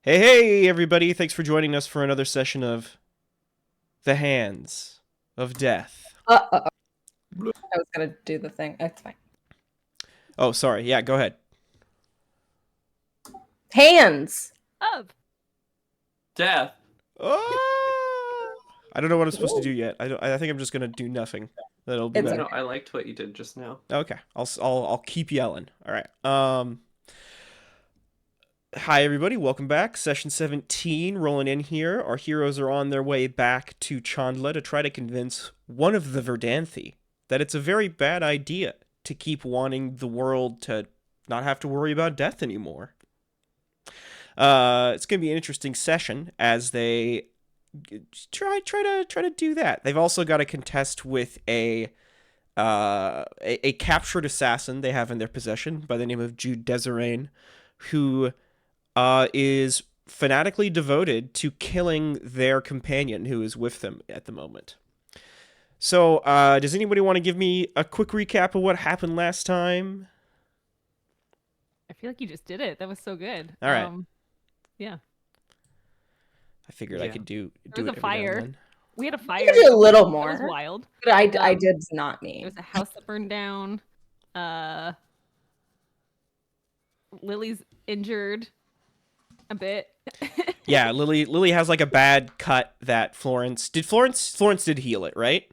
Hey, everybody. Thanks for joining us for another session of The Hands of Death. Uh-oh. I was gonna do the thing. It's fine. Oh, sorry. Yeah, go ahead. Hands. Up. Death. Oh! I don't know what I'm supposed to do yet. I think I'm just gonna do nothing. That'll be It's better. No, I liked what you did just now. Okay. I'll keep yelling. All right. Hi, everybody. Welcome back. Session 17 rolling in here. Our heroes are on their way back to Chandla to try to convince one of the Verdanthi that it's a very bad idea to keep wanting the world to not have to worry about death anymore. It's going to be an interesting session as they try to do that. They've also got to contest with a captured assassin they have in their possession by the name of Jude Desirain, who is fanatically devoted to killing their companion who is with them at the moment. So, does anybody want to give me a quick recap of what happened last time? I feel like you just did it. That was so good. All right. Yeah. I figured I could do There was it a every now and fire. then. We had a You fire. could do a little That more. was wild. But I did not There mean. was a house that burned down. Lily's injured a bit. Yeah, Lily has like a bad cut that Florence did heal it, right?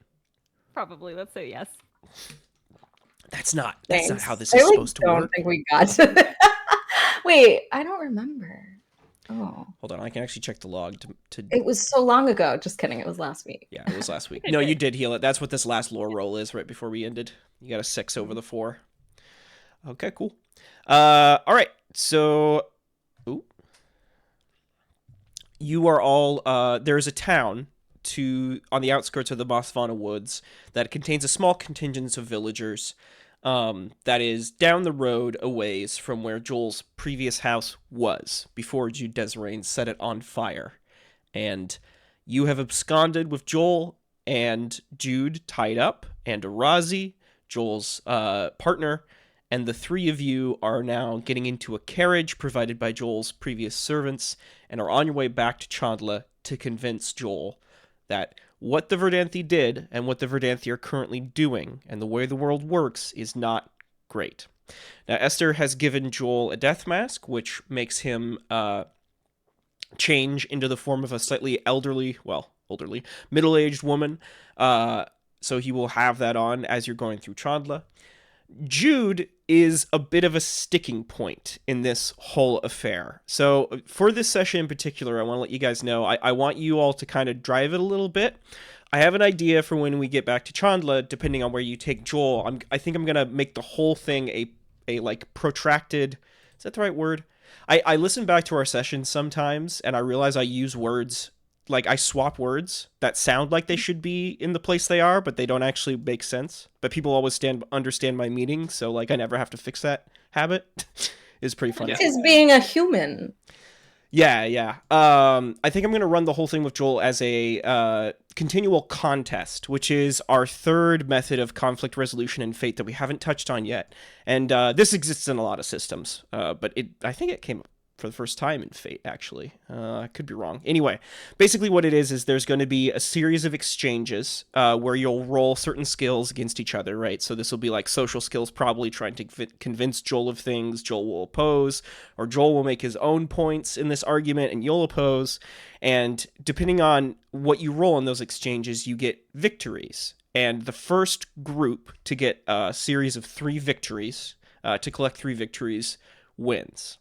Probably. Let's say yes. That's not Thanks. how this is supposed to I don't work. think we got to that. Wait, I don't remember. Oh. Hold on, I can actually check the log to It was so long ago. Just kidding. It was last week. Yeah, it was last week. No, you did heal it. That's what this last lore roll is right before we ended. You got a 6 over the 4. Okay, cool. All right. So, you are all there's a town on the outskirts of the Botswana woods that contains a small contingent of villagers that is down the road a ways from where Joel's previous house was before Jude Desirain set it on fire. And you have absconded with Joel and Jude tied up, and Arazi, Joel's partner, and the three of you are now getting into a carriage provided by Joel's previous servants and are on your way back to Chandla to convince Joel that what the Verdanthi did and what the Verdanthi are currently doing and the way the world works is not great. Now, Esther has given Joel a death mask, which makes him change into the form of a slightly elderly, middle-aged woman. So he will have that on as you're going through Chandla. Jude is a bit of a sticking point in this whole affair. So for this session in particular, I want to let you guys know, I want you all to kind of drive it a little bit. I have an idea for when we get back to Chandla, depending on where you take Joel. I think I'm going to make the whole thing a like protracted, is that the right word? I listen back to our sessions sometimes, and I realize I use words, like I swap words that sound like they should be in the place they are, but they don't actually make sense. But people always understand my meaning, so like I never have to fix that habit. It's pretty funny. Is being a human. Yeah. I think I'm going to run the whole thing with Joel as a continual contest, which is our third method of conflict resolution in Fate that we haven't touched on yet. And this exists in a lot of systems, but I think it came up for the first time in Fate, actually. I could be wrong. Anyway, basically what it is there's going to be a series of exchanges where you'll roll certain skills against each other, right? So this will be like social skills, probably trying to convince Joel of things. Joel will oppose, or Joel will make his own points in this argument and you'll oppose. And depending on what you roll in those exchanges, you get victories. And the first group to get a series of 3 victories, to collect 3 victories, wins.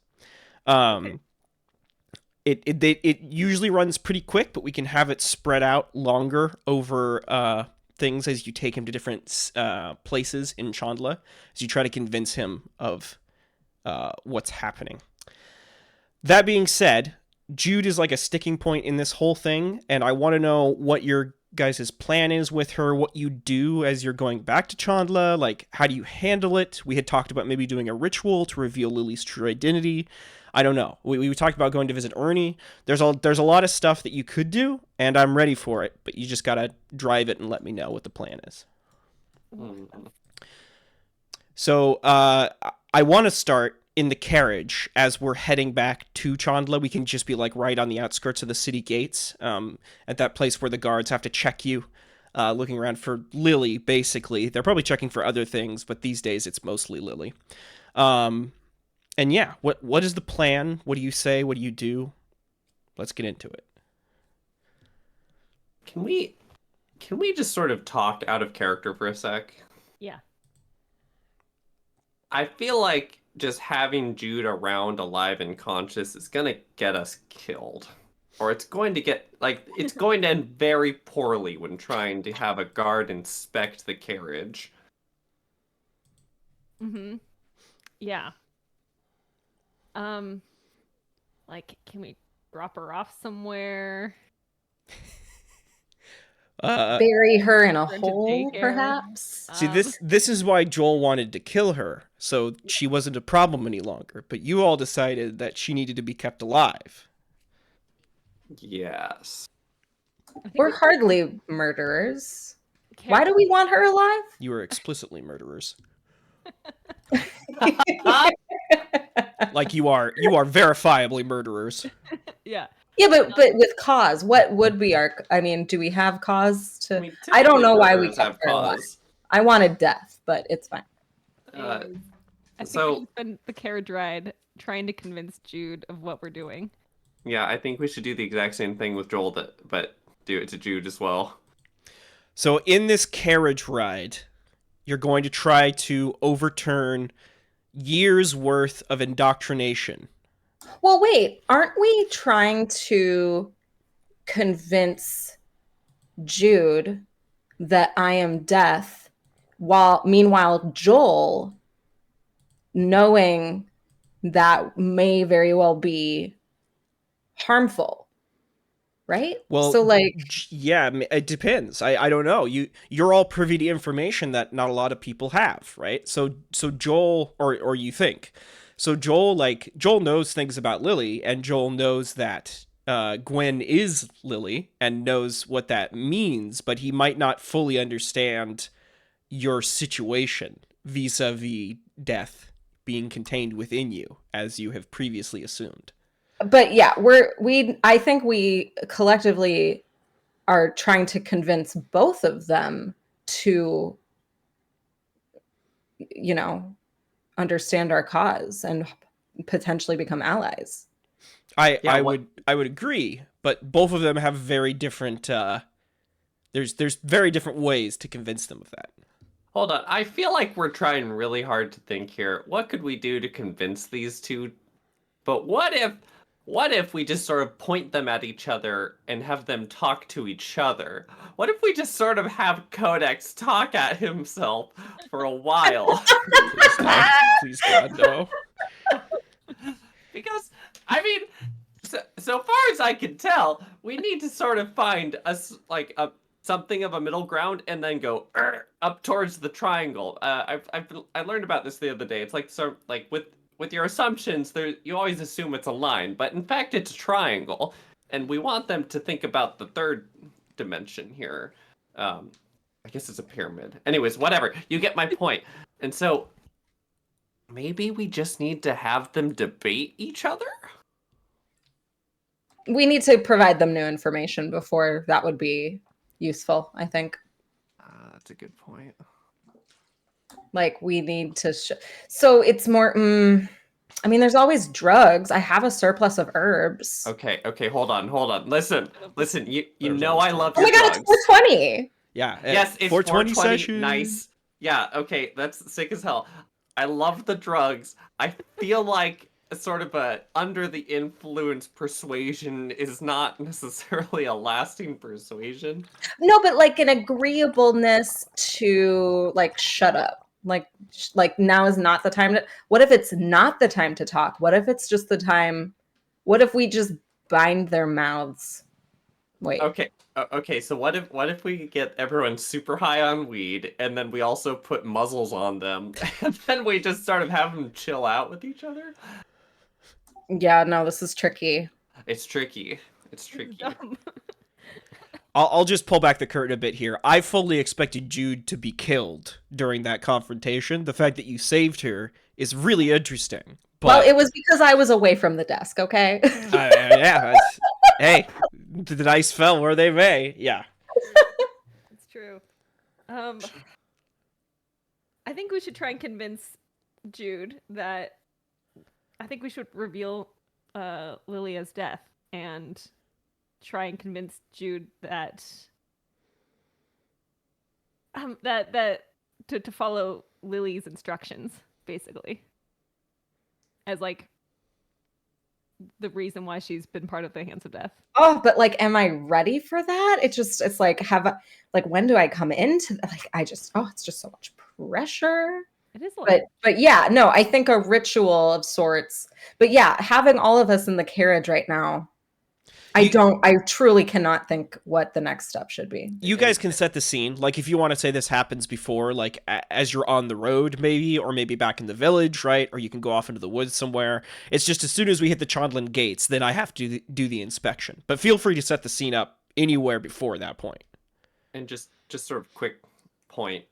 It usually runs pretty quick, but we can have it spread out longer over things as you take him to different places in Chandla, as you try to convince him of what's happening. That being said, Jude is like a sticking point in this whole thing, and I want to know what your guys' plan is with her, what you do as you're going back to Chandla, like how do you handle it? We had talked about maybe doing a ritual to reveal Lily's true identity. I don't know. We talked about going to visit Ernie. There's a lot of stuff that you could do, and I'm ready for it, but you just gotta drive it and let me know what the plan is. So I want to start in the carriage as we're heading back to Chandla. We can just be like right on the outskirts of the city gates, at that place where the guards have to check you, looking around for Lily. Basically, they're probably checking for other things, but these days it's mostly Lily. And yeah, what is the plan? What do you say? What do you do? Let's get into it. Can we just sort of talk out of character for a sec? Yeah. I feel like just having Jude around alive and conscious is gonna get us killed. Or it's going to it's going to end very poorly when trying to have a guard inspect the carriage. Mm-hmm. Yeah. Like, can we drop her off somewhere? Bury her in a Rent a hole, daycare. perhaps. See, this is why Joel wanted to kill her, so she wasn't a problem any longer. But you all decided that she needed to be kept alive. Yes. I think We're we hardly murderers. can't- Why do we want her alive? You were explicitly murderers. Like you are verifiably murderers. Yeah. Yeah, but with cause. What would be our? I mean, do we have cause to? mean, I don't typically know why we murderers have kept her alive. cause. I wanted death, but it's fine. Uh, I think so- we should spend the carriage ride trying to convince Jude of what we're doing. Yeah, I think we should do the exact same thing with Joel, but do it to Jude as well. So in this carriage ride, you're going to try to overturn years worth of indoctrination. Well, wait, aren't we trying to convince Jude that I am death, while meanwhile Joel, knowing that may very well be harmful, right? Well, so like, yeah, it depends. I don't know. You're all privy to information that not a lot of people have, right? So Joel, or you think. So Joel knows things about Lily, and Joel knows that Gwen is Lily and knows what that means, but he might not fully understand your situation vis-a-vis death being contained within you, as you have previously assumed. but yeah, I think we collectively are trying to convince both of them to, understand our cause and potentially become allies. I would agree, but both of them have very different there's very different ways to convince them of that. Hold on, I feel like we're trying really hard to think here. What could we do to convince these two? But what if we just sort of point them at each other and have them talk to each other? What if we just sort of have Codex talk at himself for a while? Please, no. Please, God, no. Because, I mean, so far as I can tell, we need to sort of find something of a middle ground and then go up towards the triangle. I learned about this the other day. It's like sort of like with your assumptions, you always assume it's a line, but in fact it's a triangle, and we want them to think about the third dimension here. I guess it's a pyramid. Anyways, whatever. You get my point. And so maybe we just need to have them debate each other? We need to provide them new information before that would be useful, I think. That's a good point. Like, we need to so it's more I mean, there's always drugs. I have a surplus of herbs. Okay, hold on. Listen, you There's know always I love Oh your my god, drugs. it's 420. Yeah. Yes, it's 420 420 session. nice. Yeah, okay, that's sick as hell. I love the drugs. I feel like sort of a under the influence persuasion is not necessarily a lasting persuasion. No, but like an agreeableness to like shut up. Like now is not the time to. What if it's not the time to talk? What if it's just the time? What if we just bind their mouths? Wait. Okay, so what if we get everyone super high on weed and then we also put muzzles on them and then we just sort of have them chill out with each other? Yeah, no, this is tricky. It's tricky. Dumb. I'll just pull back the curtain a bit here. I fully expected Jude to be killed during that confrontation. The fact that you saved her is really interesting, Well, it was because I was away from the desk, okay? Yeah. Hey, the dice fell where they may. Yeah. It's true. I think we should try and convince Jude that I think we should reveal Lilia's death and try and convince Jude that to follow Lily's instructions, basically. As like the reason why she's been part of the Hands of Death. Oh, but like, am I ready for that? It's like, when do I come into like, it's just so much pressure. It is a lot. But yeah, no, I think a ritual of sorts. But yeah, having all of us in the carriage right now, I truly cannot think what the next step should be. You guys can set the scene. Like, if you want to say this happens before, like, as you're on the road, maybe, or maybe back in the village, right? Or you can go off into the woods somewhere. It's just as soon as we hit the Chandlan gates, then I have to do the inspection. But feel free to set the scene up anywhere before that point. And just sort of quick point,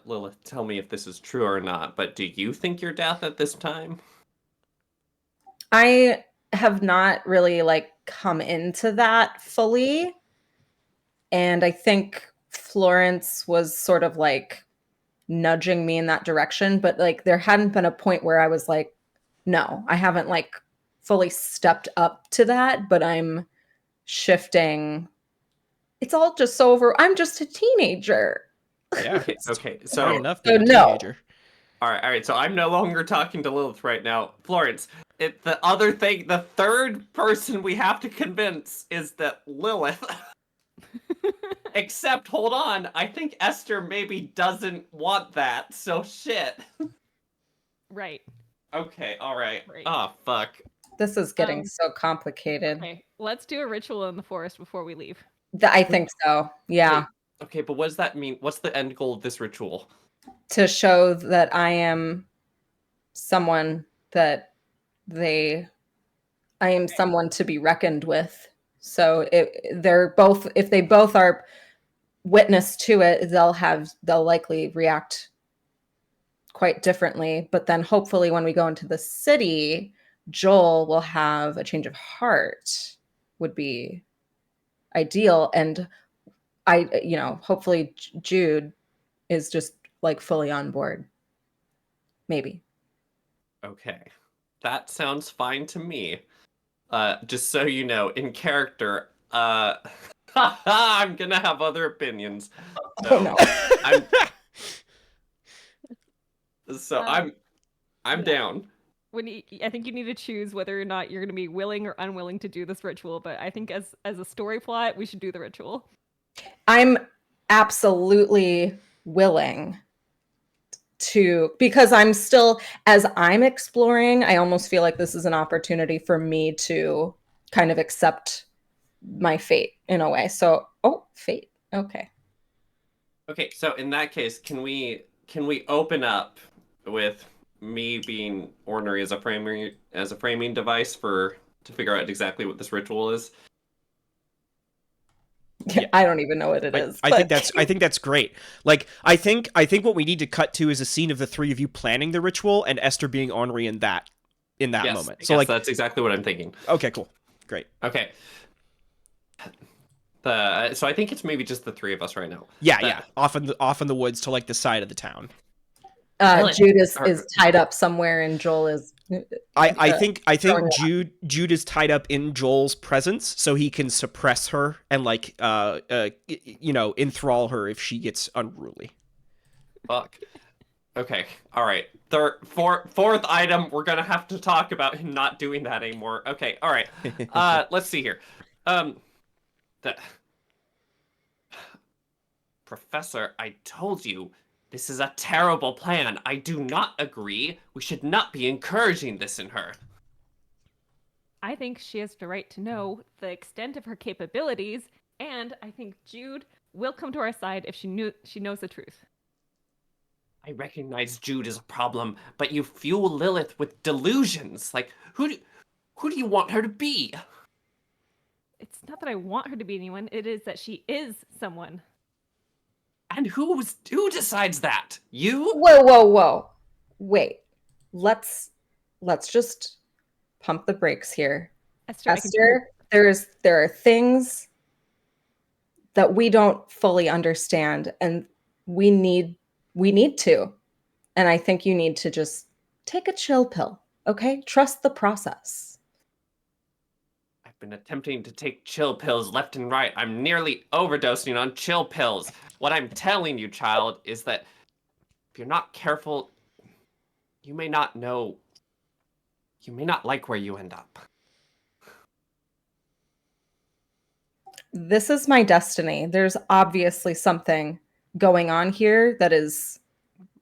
Lilith, tell me if this is true or not, but do you think you're death at this time? I have not really like come into that fully. And I think Florence was sort of like nudging me in that direction, but like there hadn't been a point where I was like, no, I haven't like fully stepped up to that, but I'm shifting. It's all just so over. I'm just a teenager. Yeah. Okay. Fair So enough. So being a no. teenager. all right. So I'm no longer talking to Lilith right now. Florence, the third person we have to convince is that Lilith. Except, hold on, I think Esther maybe doesn't want that, so shit. Right. Okay, alright. Right. Oh, fuck. This is getting so complicated. Okay. Let's do a ritual in the forest before we leave. I think so. Yeah. Okay, but what does that mean? What's the end goal of this ritual? To show that I am someone that I am someone to be reckoned with. So if they both are witness to it, they'll likely react quite differently. But then hopefully when we go into the city, Joel will have a change of heart, would be ideal. And hopefully Jude is just like fully on board. Maybe. Okay. That sounds fine to me. Just so you know, in character, I'm gonna have other opinions. Oh no. I'm down. I think you need to choose whether or not you're going to be willing or unwilling to do this ritual. But I think as a story plot, we should do the ritual. I'm absolutely willing to, because I'm still, as I'm exploring, I almost feel like this is an opportunity for me to kind of accept my fate in a way. So, fate. Okay. Okay, so in that case, can we open up with me being ornery as a framing device to figure out exactly what this ritual is? Yeah. I don't even know what it is. I think that's great. Like, I think what we need to cut to is a scene of the three of you planning the ritual and Esther being ornery in that moment. So yes, that's exactly what I'm thinking. Okay, cool. Great. Okay. So I think it's maybe just the three of us right now. Yeah. Off in the woods to like the side of the town. Jude is tied up somewhere and Joel is I think Jude is tied up in Joel's presence so he can suppress her and like enthrall her if she gets unruly. Fuck. Okay. All right. Fourth item, we're gonna have to talk about him not doing that anymore. Okay. All right. Let's see here. Professor, I told you, this is a terrible plan. I do not agree. We should not be encouraging this in her. I think she has the right to know the extent of her capabilities, and I think Jude will come to our side if she knows the truth. I recognize Jude is a problem, but you fuel Lilith with delusions. Like, who do you want her to be? It's not that I want her to be anyone. It is that she is someone. And who decides that? You? Whoa. Wait. let's just pump the brakes here. Esther, I can tell Esther, there are things that we don't fully understand, and we need to. And I think you need to just take a chill pill, okay? Trust the process. I've been attempting to take chill pills left and right. I'm nearly overdosing on chill pills. What I'm telling you, child, is that if you're not careful, you may not know. You may not like where you end up. This is my destiny. There's obviously something going on here that is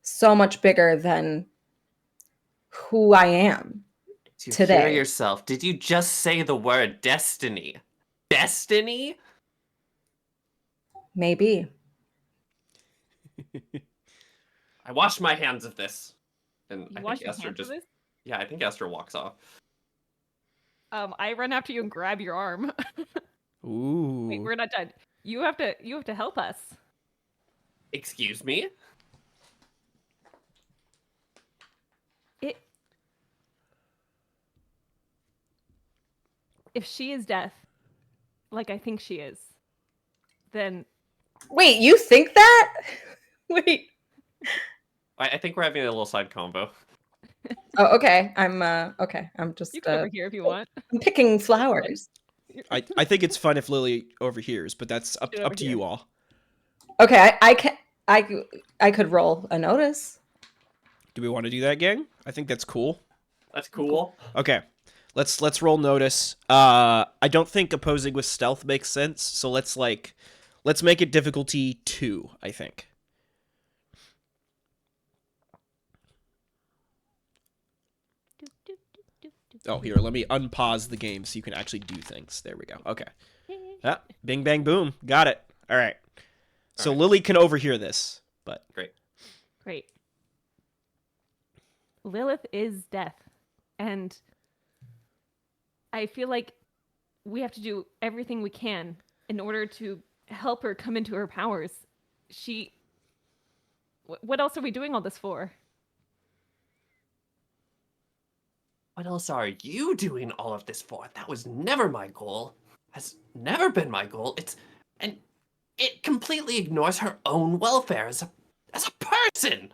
so much bigger than who I am Do you today. hear yourself? Did you just say the word destiny? Destiny? Maybe. I wash my hands of this. And you I wash think your Esther hands of just. this. Yeah, I think Esther walks off. I run after you and grab your arm. Ooh. Wait, we're not done. You have to help us. Excuse me? It. If she is death, like I think she is, then Wait, you think that? Wait. I think we're having a little side combo. Oh, okay. Okay. I'm just you can over here if you want. I'm picking flowers. I think it's fun if Lily overhears, but that's up Get over to here. you all. Okay, I could roll a notice. Do we want to do that, gang? I think that's cool. That's cool. Okay. Let's roll notice. I don't think opposing with stealth makes sense, so let's make it difficulty 2, I think. Oh, here, let me unpause the game so you can actually do things. There we go. Okay. Ah, bing, bang, boom. Got it. All right. So All right. Lily can overhear this, but... Great. Lilith is death, and I feel like we have to do everything we can in order to help her come into her powers. What else are we doing all this for? What else are you doing all of this for? That was never my goal. Has never been my goal. And it completely ignores her own welfare as a person.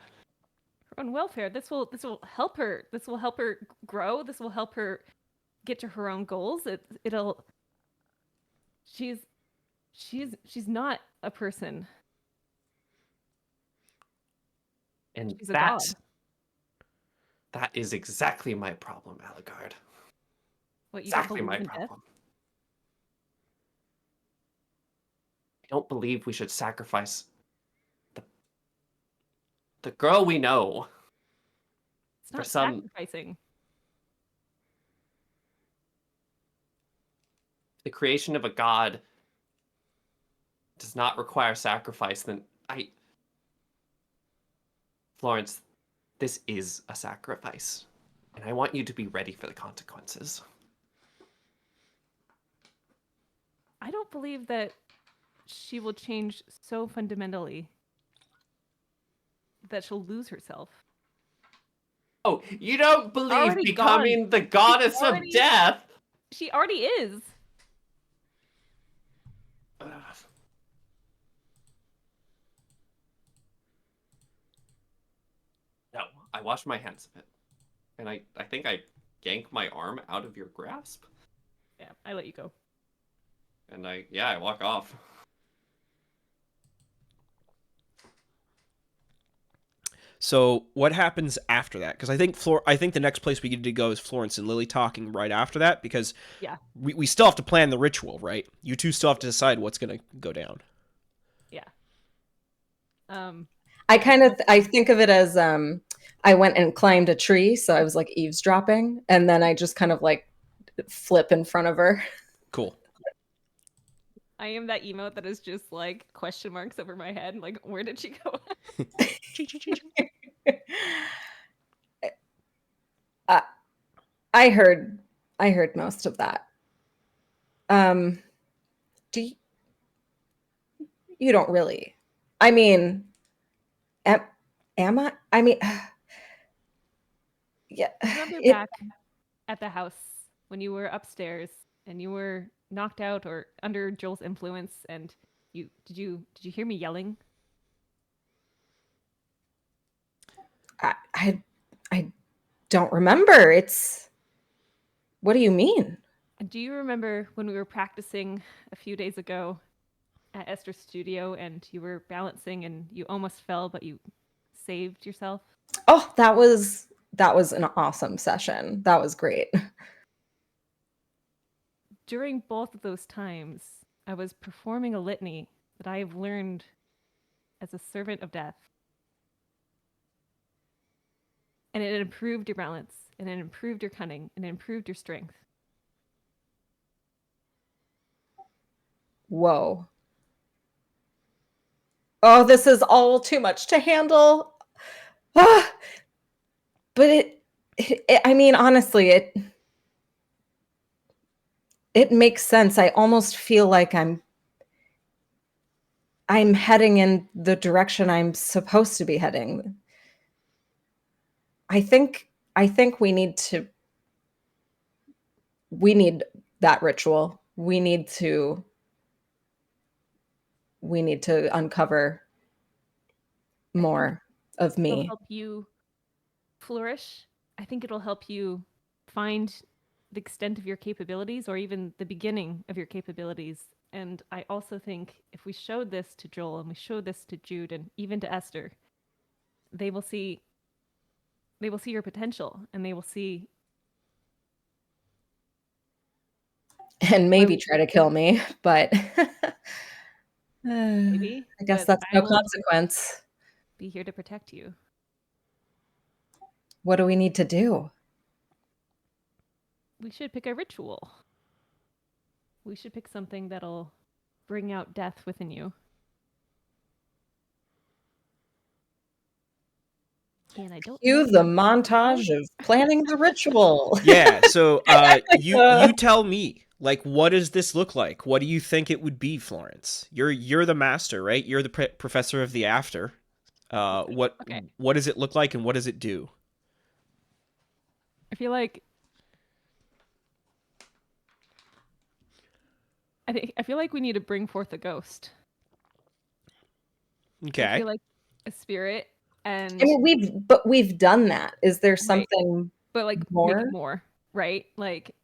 Her own welfare. This will help her. This will help her grow. This will help her get to her own goals. It'll. She's not a person. And She's a god. That is exactly my problem, Aligard. What, you don't Exactly my believe in death? problem. I don't believe we should sacrifice the girl we know. It's not For some- sacrificing. The creation of a god does not require sacrifice. Florence, this is a sacrifice, and I want you to be ready for the consequences. I don't believe that she will change so fundamentally that she'll lose herself. Oh, you don't believe Already becoming the goddess already- of death? She already is. Ugh. No, I wash my hands of it. And I think I yank my arm out of your grasp. Yeah, I let you go. And I walk off. So what happens after that? Because I think the next place we need to go is Florence and Lily talking right after that, because Yeah. we still have to plan the ritual, right? You two still have to decide what's gonna go down. Yeah. I think of it as I went and climbed a tree, so I was like eavesdropping, and then I just kind of like flip in front of her. Cool. I am that emote that is just like question marks over my head. Like, where did she go? I heard most of that. Do you don't really? I mean, am I? I mean, Yeah. Remember It, back at the house when you were upstairs and you were knocked out or under Joel's influence, and did you hear me yelling? I I don't remember. It's what do you mean? And do you remember when we were practicing a few days ago at Esther's studio and you were balancing and you almost fell, but you saved yourself? Oh, that was an awesome session. That was great. During both of those times, I was performing a litany that I have learned as a servant of death. And it improved your balance, and it improved your cunning, and it improved your strength. Whoa. Oh, this is all too much to handle. Ah, but I mean, honestly, it makes sense. I almost feel like I'm heading in the direction I'm supposed to be heading. I think we need that ritual. We need to uncover more of It'll me. help you flourish. I think it'll help you find the extent of your capabilities or even the beginning of your capabilities. And I also think if we showed this to Joel and we showed this to Jude and even to Esther, they will see your potential and they will see And maybe try to kill me, but maybe. I guess But that's I no will consequence. be here to protect you. What do we need to do? We should pick a ritual. We should pick something that'll bring out death within you. And I don't Cue know the if- montage of planning the ritual. Yeah, so you Uh. tell me, like, what does this look like? What do you think it would be, Florence? You're the master, right? You're the professor of the after. Okay. What does it look like, and what does it do? I feel like we need to bring forth a ghost. I Okay. feel like a spirit and I mean, we've done that. Is there something but like more? maybe more, right? Like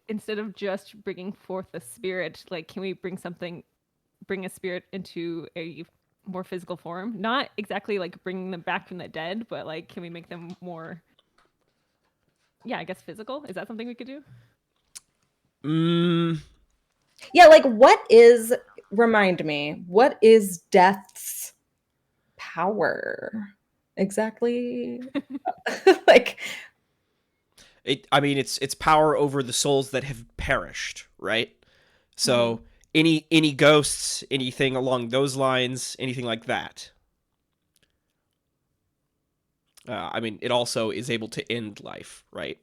instead of just bringing forth a spirit, like can we bring a spirit into a more physical form? Not exactly like bringing them back from the dead, but like can we make them more I guess physical? Is that something we could do? Yeah, like remind me, what is death's power? Exactly. Like It's power over the souls that have perished, right? So any ghosts, anything along those lines, anything like that. It also is able to end life, right?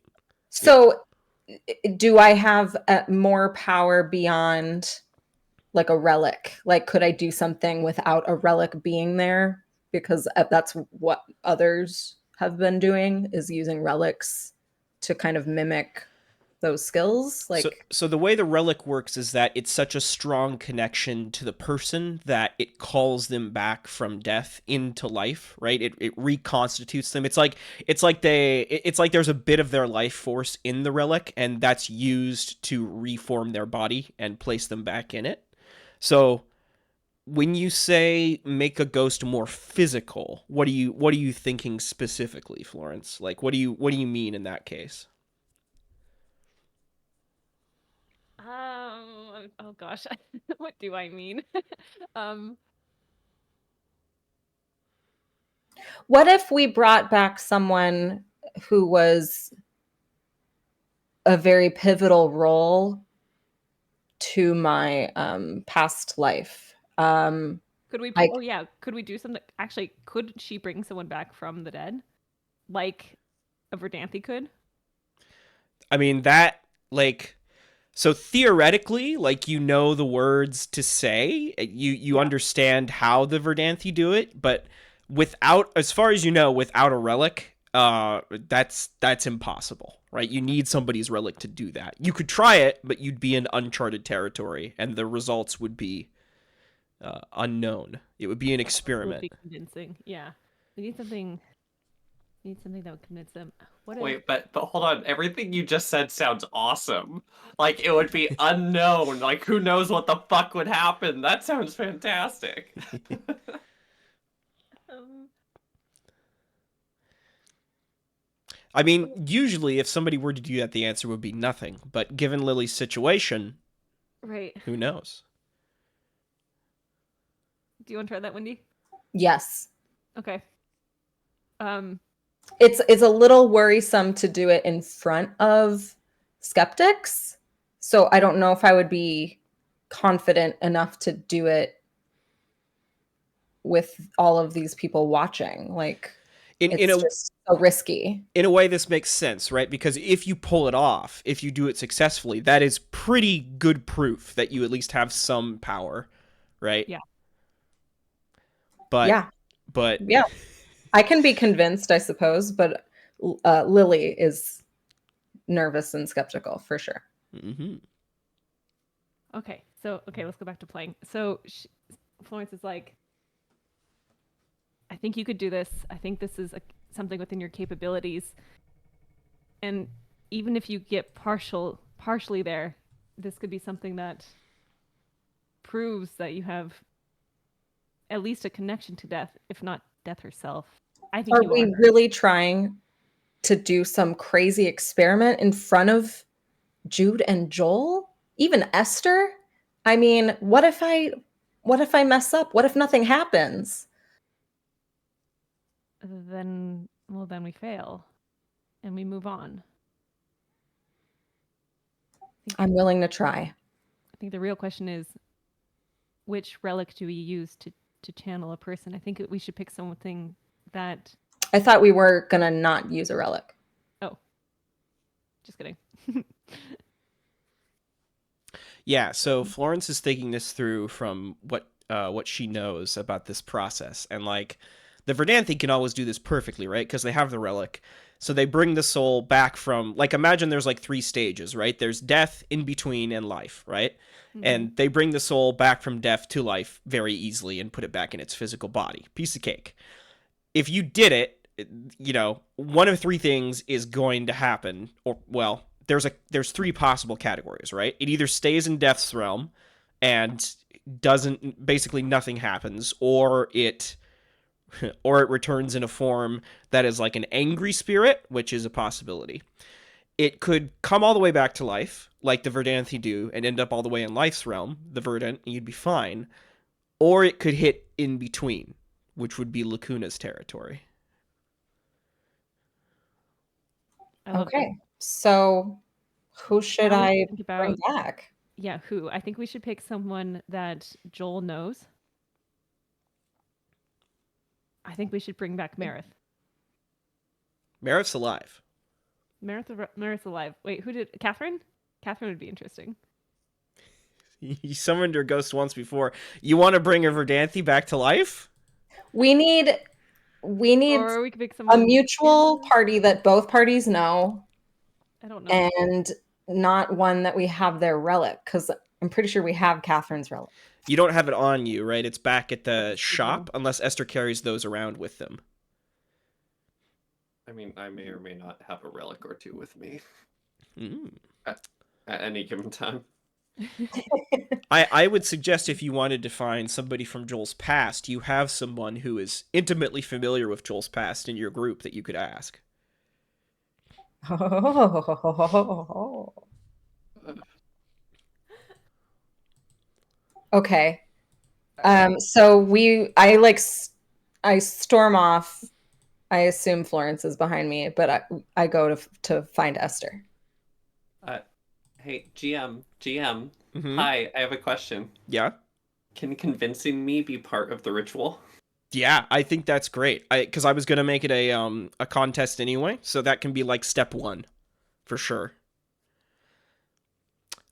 so do I have more power beyond like a relic? Like could I do something without a relic being there? Because that's what others have been doing, is using relics to kind of mimic those skills. Like So the way the relic works is that it's such a strong connection to the person that it calls them back from death into life, right? It reconstitutes them. It's like there's a bit of their life force in the relic, and that's used to reform their body and place them back in it. So when you say make a ghost more physical, what are you thinking specifically, Florence? Like what do you mean in that case? Oh gosh, what do I mean? what if we brought back someone who was a very pivotal role to my past life? Could we? Like- Could we do something? Actually, could she bring someone back from the dead, like a Verdanthi could? I mean, that, like, so theoretically, like, the words to say, you understand how the Verdanthi do it, but without, as far as you know, without a relic, that's impossible, right? You need somebody's relic to do that. You could try it, but you'd be in uncharted territory, and the results would be unknown. It would be an It would experiment. be convincing. Yeah. We need something. We need something that would convince them. What if? Wait, but hold on. Everything you just said sounds awesome. Like it would be unknown. Like who knows what the fuck would happen? That sounds fantastic. Um, I mean, usually if somebody were to do that, the answer would be nothing. But given Lily's situation, right. who knows? Do you want to try that, Wendy? Yes. Okay. It's a little worrisome to do it in front of skeptics. So I don't know if I would be confident enough to do it with all of these people watching. Like it's just so risky. In a way, this makes sense, right? Because if you pull it off, if you do it successfully, that is pretty good proof that you at least have some power, right? Yeah. But yeah, I can be convinced, I suppose, but Lily is nervous and skeptical for sure. Mm-hmm. Okay. So let's go back to playing. So Florence is like, I think you could do this. I think this is something within your capabilities. And even if you get partially there, this could be something that proves that you have at least a connection to death, if not death herself. I think Are we really trying to do some crazy experiment in front of Jude and Joel? Even Esther? I mean, what if I mess up? What if nothing happens? Then we fail and we move on. I'm willing to try. I think the real question is, which relic do we use to channel a person? I think we should pick something that... I thought we were going to not use a relic. Oh. Just kidding. Yeah, so Florence is thinking this through from what she knows about this process. And, like, the Verdanthi can always do this perfectly, right? Because they have the relic. So they bring the soul back from, like, imagine there's, like, 3 stages, right? There's death, in between, and life, right? Mm-hmm. And they bring the soul back from death to life very easily and put it back in its physical body. Piece of cake. If you did it, you know, one of 3 things is going to happen. Or, well, there's 3 possible categories, right? It either stays in death's realm and basically nothing happens, or it returns in a form that is like an angry spirit, which is a possibility. It could come all the way back to life, like the Verdanthi do, and end up all the way in life's realm, the Verdant, and you'd be fine. Or it could hit in between, which would be Lacuna's territory. Okay, so who should I bring back? Yeah, who? I think we should pick someone that Joel knows. I think we should bring back Marith. Marith's alive. Marith's alive. Wait, who did... Catherine? Catherine would be interesting. You summoned her ghost once before. You want to bring a Verdanthi back to life? We need or we could pick someone... a mutual party that both parties know. I don't know. And not one that we have their relic, because I'm pretty sure we have Catherine's relic. You don't have it on you, right? It's back at the shop, unless Esther carries those around with them. I mean, I may or may not have a relic or 2 with me. At any given time. I would suggest if you wanted to find somebody from Joel's past, you have someone who is intimately familiar with Joel's past in your group that you could ask. Okay. So I storm off. I assume Florence is behind me, but I go to find Esther. Hey, GM. Mm-hmm. Hi, I have a question. Yeah? Can convincing me be part of the ritual? Yeah, I think that's great. Because I was going to make it a contest anyway, so that can be like step 1 for sure.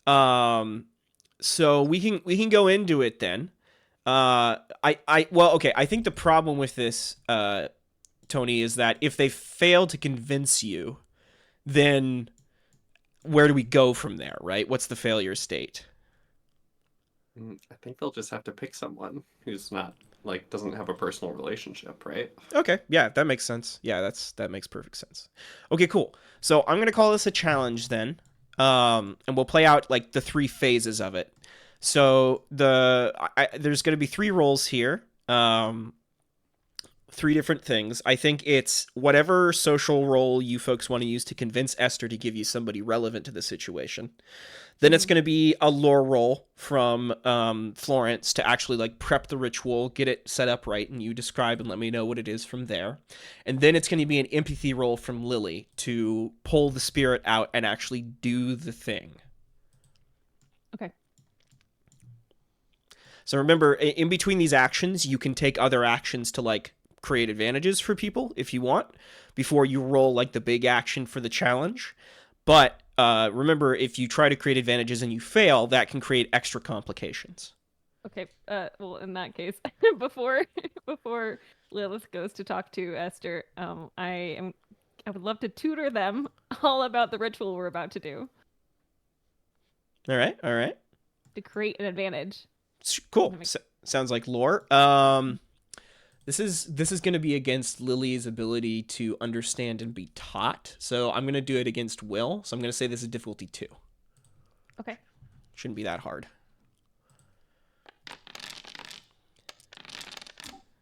So we can go into it then. Well, okay. I think the problem with this Tony, is that if they fail to convince you, then where do we go from there, right? What's the failure state? I think they'll just have to pick someone who's not like doesn't have a personal relationship, right? Okay, yeah, that makes sense. Yeah, that makes perfect sense. Okay, cool. So I'm gonna call this a challenge then, and we'll play out like the 3 phases of it. So there's gonna be 3 roles here. 3 different things. I think it's whatever social role you folks want to use to convince Esther to give you somebody relevant to the situation. Then it's going to be a lore roll from Florence to actually like prep the ritual, get it set up right, and you describe and let me know what it is from there. And then it's going to be an empathy roll from Lily to pull the spirit out and actually do the thing. Okay. So remember, in between these actions, you can take other actions to like create advantages for people if you want before you roll like the big action for the challenge. But remember, if you try to create advantages and you fail, that can create extra complications. Okay. Well, in that case, before Lilith goes to talk to Esther, I would love to tutor them all about the ritual we're about to do All right. to create an advantage. Cool. Sounds like lore. This is going to be against Lily's ability to understand and be taught. So I'm going to do it against Will. So I'm going to say this is difficulty 2. Okay. Shouldn't be that hard.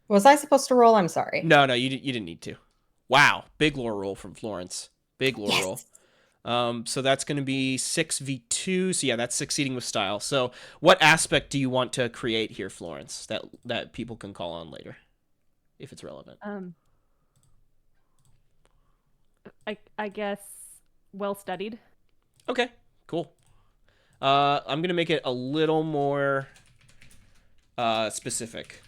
Was I supposed to roll? I'm sorry. No, you didn't need to. Wow, big lore roll from Florence. Big lore roll. So that's going to be 6v2. So yeah, that's succeeding with style. So what aspect do you want to create here, Florence, that people can call on later, if it's relevant? I guess well studied. Okay, cool. I'm going to make it a little more specific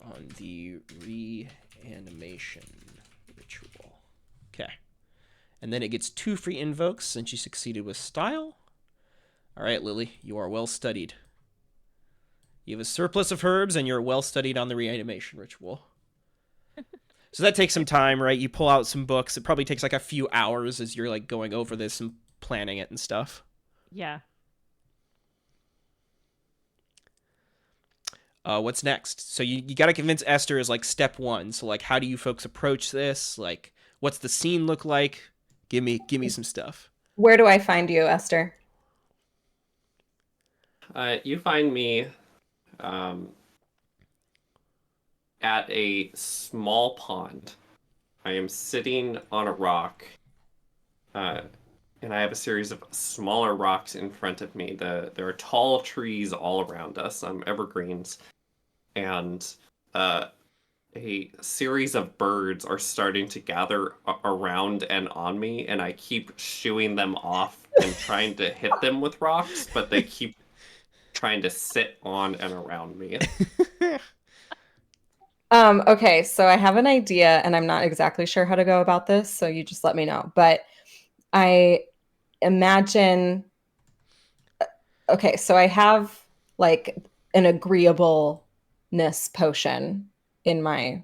on the reanimation ritual. Okay. And then it gets 2 free invokes since you succeeded with style. All right, Lily, you are well studied. You have a surplus of herbs and you're well studied on the reanimation ritual. So that takes some time, right? You pull out some books. It probably takes like a few hours as you're like going over this and planning it and stuff. Yeah. What's next? So you got to convince Esther is like step 1. So like, how do you folks approach this? Like, what's the scene look like? Give me some stuff. Where do I find you, Esther? You find me at a small pond. I am sitting on a rock, and I have a series of smaller rocks in front of me. There are tall trees all around us, evergreens, and a series of birds are starting to gather around and on me, and I keep shooing them off and trying to hit them with rocks, but they keep trying to sit on and around me. Okay, so I have an idea and I'm not exactly sure how to go about this, so you just let me know. But I imagine, okay, so I have like an agreeableness potion on my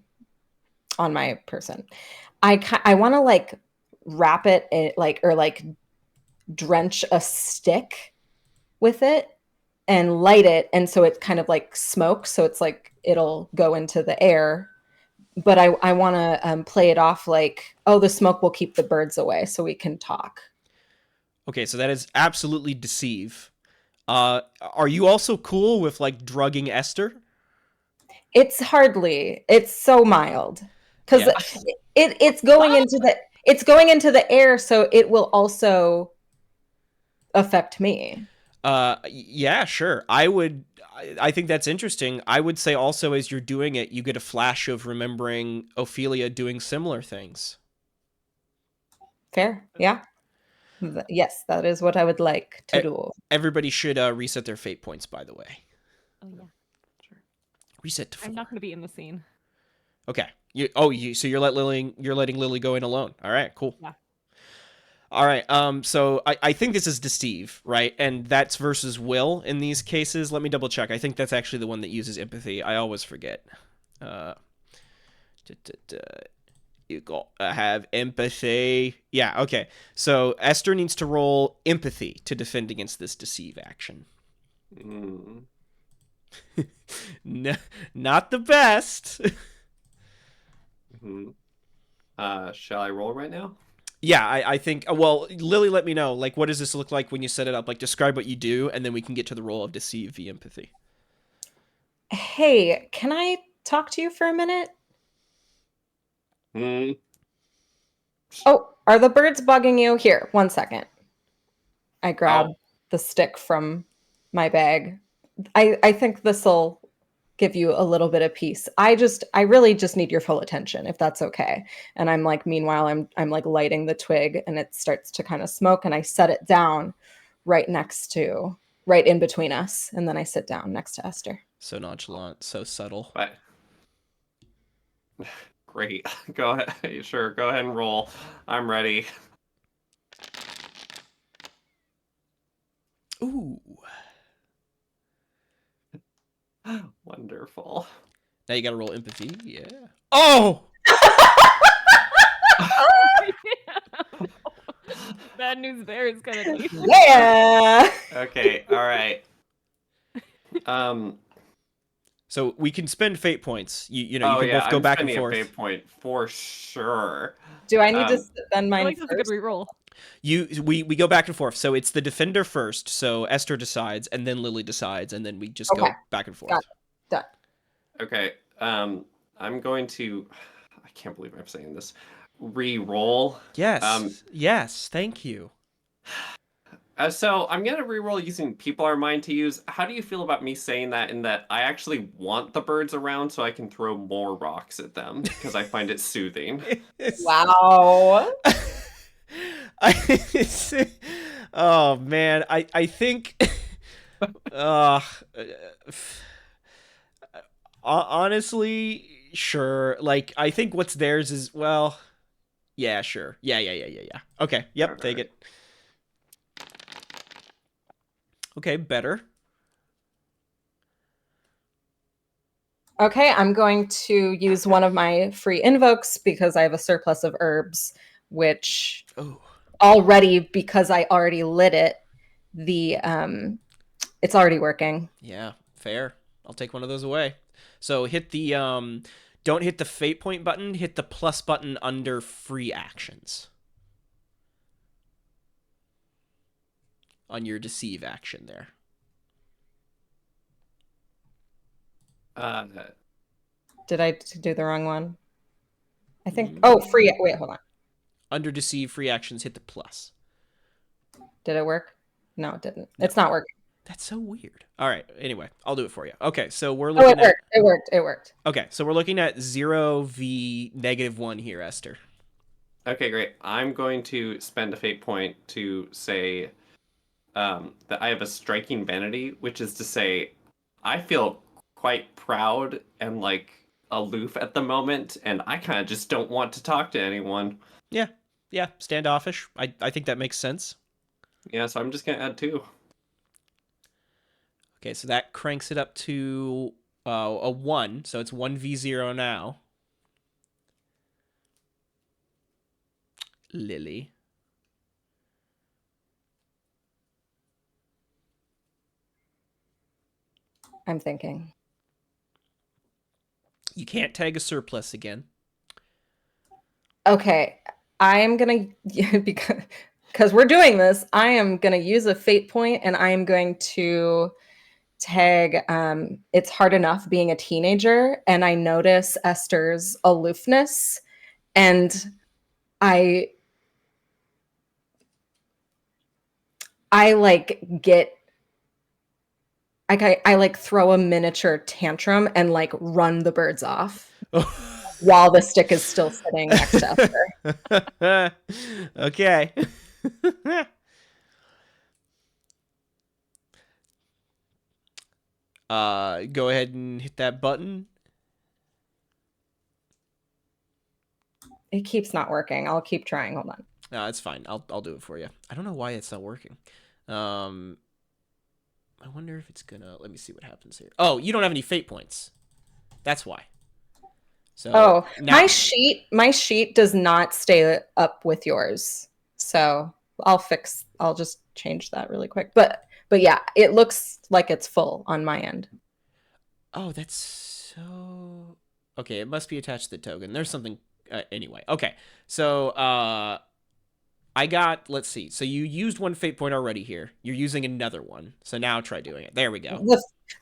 person. I want to like wrap it in, like, or like drench a stick with it and light it, and so it kind of like smokes, so it's like it'll go into the air. But I want to play it off like, oh, the smoke will keep the birds away so we can talk. Okay, so that is absolutely deceive. Are you also cool with like drugging Esther? It's so mild because Yeah. it's going into the air, so it will also affect me. Yeah, sure. I think that's interesting. I would say also as you're doing it, you get a flash of remembering Ophelia doing similar things. Fair. Yeah. Yes, that is what I would like to do. Everybody should reset their fate points, by the way. Oh yeah. Sure. Reset to 4. I'm not going to be in the scene. Okay. So you're letting Lily go in alone. All right, cool. Yeah. All right. So I think this is deceive, right? And that's versus will in these cases. Let me double check. I think that's actually the one that uses empathy. I always forget. You got to have empathy. Yeah, okay. So Esther needs to roll empathy to defend against this deceive action. Mm. Not the best. Mhm. Shall I roll right now? Yeah, I think. Well, Lily, let me know. Like, what does this look like when you set it up? Like, describe what you do, and then we can get to the roll of deceive via empathy. Hey, can I talk to you for a minute? Mm. Oh, are the birds bugging you? Here, 1 second. I grab Oh. the stick from my bag. I think this'll give you a little bit of peace. I really just need your full attention, if that's okay. And I'm like, meanwhile, I'm like lighting the twig and it starts to kind of smoke, and I set it down right in between us. And then I sit down next to Esther. So nonchalant, so subtle. But great. Go ahead. Sure, go ahead and roll. I'm ready. Ooh. Wonderful. Now you gotta roll empathy. Yeah. Oh! Bad news bears kind of thing. Yeah. Okay, all right. So we can spend fate points. You know, you Oh can yeah, both go I'm back and spending a forth. fate point for sure. Do I need to Um, spend I mine like this a good first? reroll. We go back and forth. So it's the defender first. So Esther decides, and then Lily decides, and then we just go Okay. back and forth. Got it. Done. Okay. I'm going to. I can't believe I'm saying this. Re-roll. Yes. Yes. Thank you. So I'm gonna re-roll using People Are Mine to use. How do you feel about me saying that? In that I actually want the birds around so I can throw more rocks at them because I find it soothing. Wow. Oh man, I think. Uh, honestly, sure. Like, I think what's theirs is, well, yeah, sure. Yeah. Okay, yep, Alright, take it. Okay, better. Okay, I'm going to use one of my free invokes because I have a surplus of herbs, which Oh, already, because I already lit it, it's already working. yeah, fair. I'll take one of those away. So hit the, don't hit the fate point button, hit the plus button under free actions. On your deceive action there. Did I do the wrong one? I think. Oh, free. Wait, hold on. Under deceive free actions, hit the plus. Did it work? No, it didn't. No. It's not working. That's so weird. All right. Anyway, I'll do it for you. Okay, so we're Oh, looking it worked. It worked. It worked. Okay, so we're looking at 0v -1 here, Esther. Okay, great. I'm going to spend a fate point to say that I have a striking vanity, which is to say, I feel quite proud and like aloof at the moment, and I kind of just don't want to talk to anyone. Yeah, standoffish. I think that makes sense. Yeah, so I'm just gonna add 2. Okay, so that cranks it up to a 1, so it's 1v0 now. Lily. I'm thinking. You can't tag a surplus again. Okay, I am gonna because we're doing this. I am gonna use a fate point, and I am going to tag. It's hard enough being a teenager, and I notice Esther's aloofness, and I like get. I like throw a miniature tantrum and like run the birds off while the stick is still sitting next to Esther. Okay. Go ahead and hit that button. It keeps not working. I'll keep trying. Hold on. No, it's fine. I'll do it for you. I don't know why it's not working. I wonder if it's gonna. Let me see what happens here. Oh, you don't have any fate points. That's why. So Oh, now, my sheet does not stay up with yours. So I'll just change that really quick. But yeah, it looks like it's full on my end. oh, that's so. Okay, it must be attached to the token. There's something. Anyway, okay. So I got. Let's see. So you used one fate point already here. You're using another one. So now try doing it. There we go.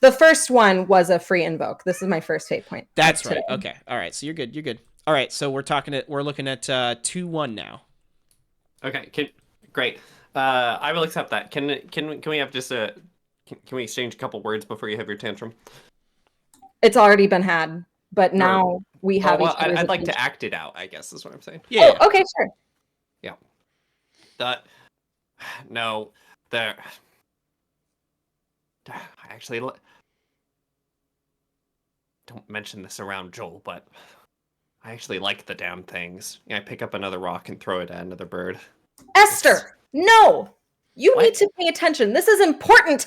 The first one was a free invoke. This is my first fate point. That's right. Okay. All right. So you're good. You're good. All right. So we're looking at 2-1 now. Okay, great. I will accept that. Can we have just can we exchange a couple words before you have your tantrum? It's already been had, but now we have well, each other's I'd like to attention. act it out, I guess is what I'm saying. Yeah. Oh, okay, sure. Yeah. No, there. I actually don't mention this around Joel, but I actually like the damn things. I pick up another rock and throw it at another bird. Esther, no! You What? need to pay attention. This is important.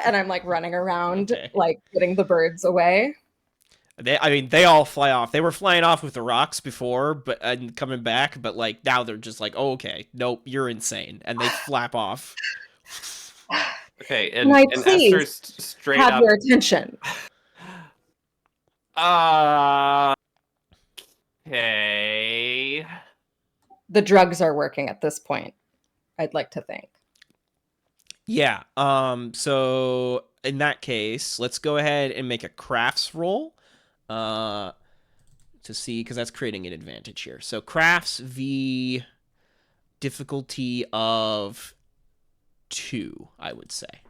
And I'm like running around, Okay. like getting the birds away. They all fly off. They were flying off with the rocks before, but and coming back, but like now they're just like, oh, okay, nope, you're insane, and they flap off. Okay, Can I please Esther's straight Have up. your attention. Okay. The drugs are working at this point, I'd like to think. Yeah. So in that case, let's go ahead and make a crafts roll. To see, because that's creating an advantage here. So crafts v difficulty of 2, I would say.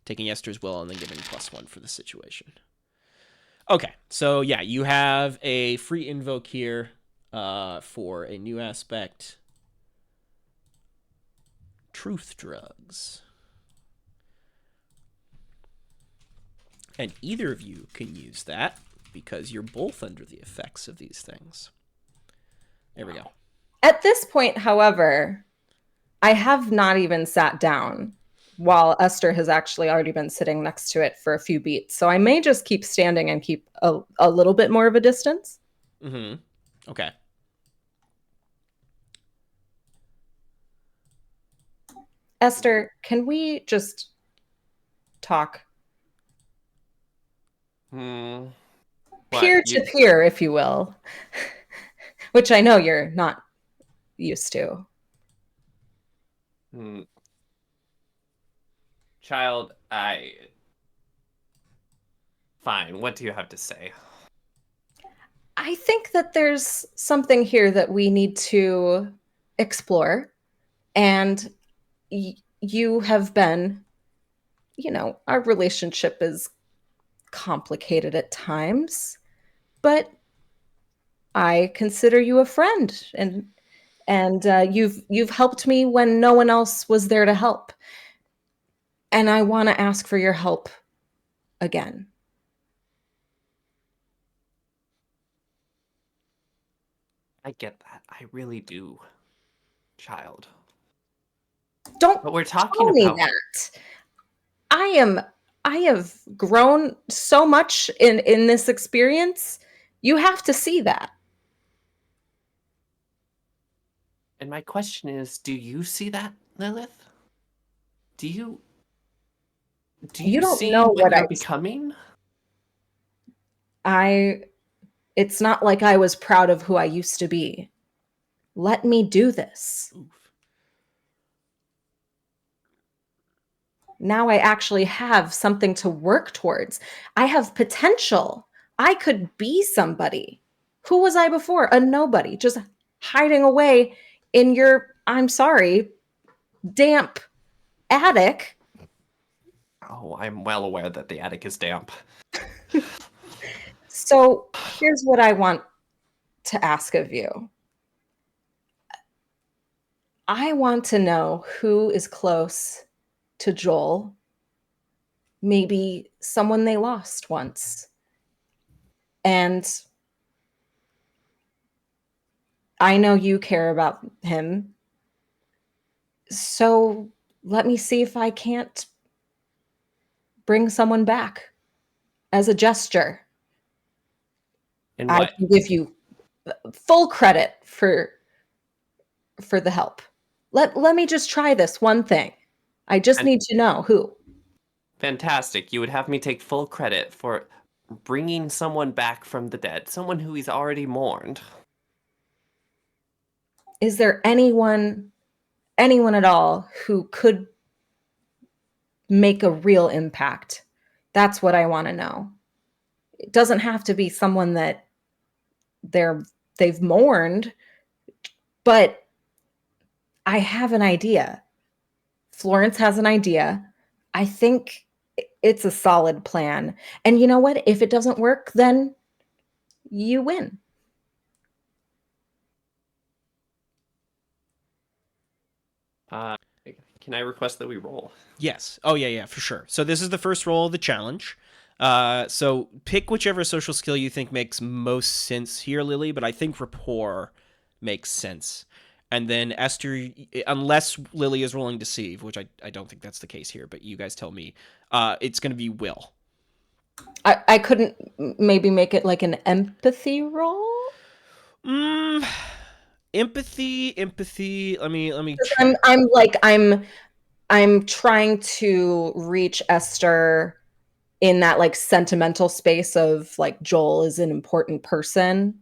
Taking Esther's will and then giving +1 for the situation. Okay, so yeah, you have a free invoke here for a new aspect. Truth drugs. And either of you can use that because you're both under the effects of these things. There we go. At this point, however, I have not even sat down while Esther has actually already been sitting next to it for a few beats. So I may just keep standing and keep a little bit more of a distance. Mm-hmm. Okay. Esther, can we just talk? Peer to peer, if you will, which I know you're not used to. Child, Fine, what do you have to say? I think that there's something here that we need to explore. And you have been, our relationship is complicated at times, but I consider you a friend, and you've helped me when no one else was there to help, and I want to ask for your help again. I get that. I really do, child. Don't But we're talking tell me about that. I have grown so much in this experience. You have to see that. And my question is, do you see that, Lilith? Do you don't see know what what you're I becoming? It's not like I was proud of who I used to be. Let me do this. Oof. Now I actually have something to work towards. I have potential. I could be somebody. Who was I before? A nobody, just hiding away in your, I'm sorry, damp attic. Oh, I'm well aware that the attic is damp. So here's what I want to ask of you. I want to know who is close to Joel, maybe someone they lost once. And I know you care about him. So let me see if I can't bring someone back. as a gesture, And I what? can give you full credit for the help. Let me just try this one thing. I just And- need to know who. Fantastic. You would have me take full credit for bringing someone back from the dead, someone who he's already mourned. Is there anyone at all who could make a real impact? That's what I want to know. It doesn't have to be someone that they've mourned, but I have an idea. Florence has an idea. I think it's a solid plan. And you know what? If it doesn't work, then you win. Can I request that we roll? Yes. Oh yeah, for sure. So this is the first roll of the challenge. So pick whichever social skill you think makes most sense here, Lily. But I think rapport makes sense. And then Esther, unless Lily is rolling deceive, which I don't think that's the case here, but you guys tell me, it's going to be will. I couldn't maybe make it like an empathy roll. Empathy. Let me. I'm trying to reach Esther in that like sentimental space of like Joel is an important person.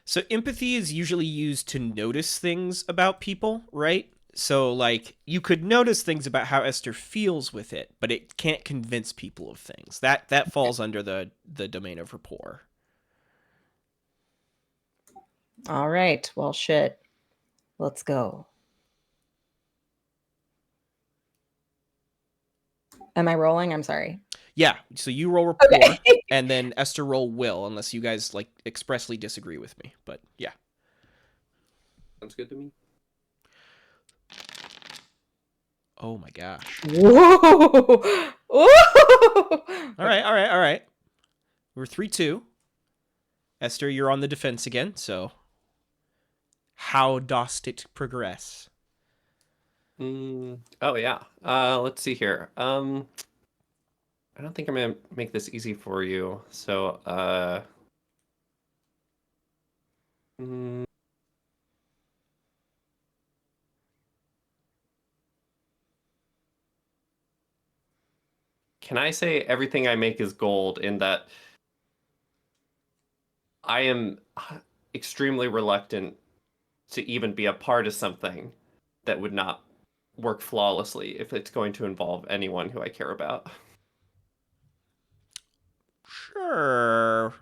So empathy is usually used to notice things about people, right? So like you could notice things about how Esther feels with it, but it can't convince people of things. That falls under the domain of rapport. All right. Well, shit. Let's go. Am I rolling? I'm sorry. Yeah, so you roll rapport, Okay. and then Esther roll will, unless you guys like expressly disagree with me. But yeah. Sounds good to me. Oh my gosh. Whoa. Whoa. All right. We're 3-2. Esther, you're on the defense again, so how dost it progress? Oh yeah. Let's see here. I don't think I'm gonna make this easy for you. So, mm, can I say everything I make is gold in that I am extremely reluctant to even be a part of something that would not work flawlessly if it's going to involve anyone who I care about. Sure.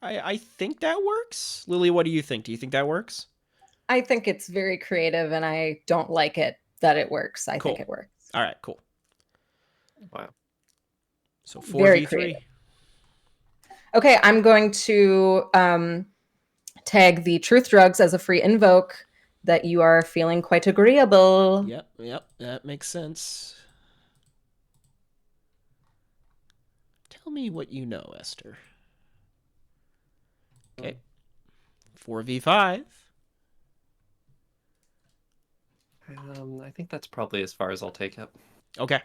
I think that works. Lily, what do you think? Do you think that works? I think it's very creative and I don't like it that it works. I Cool. think it works. All right, cool. Wow. So Very 4v3. creative. Okay, I'm going to tag the truth drugs as a free invoke that you are feeling quite agreeable. Yep, that makes sense. Tell me what you know, Esther. Okay. 4v5. I think that's probably as far as I'll take it. Okay.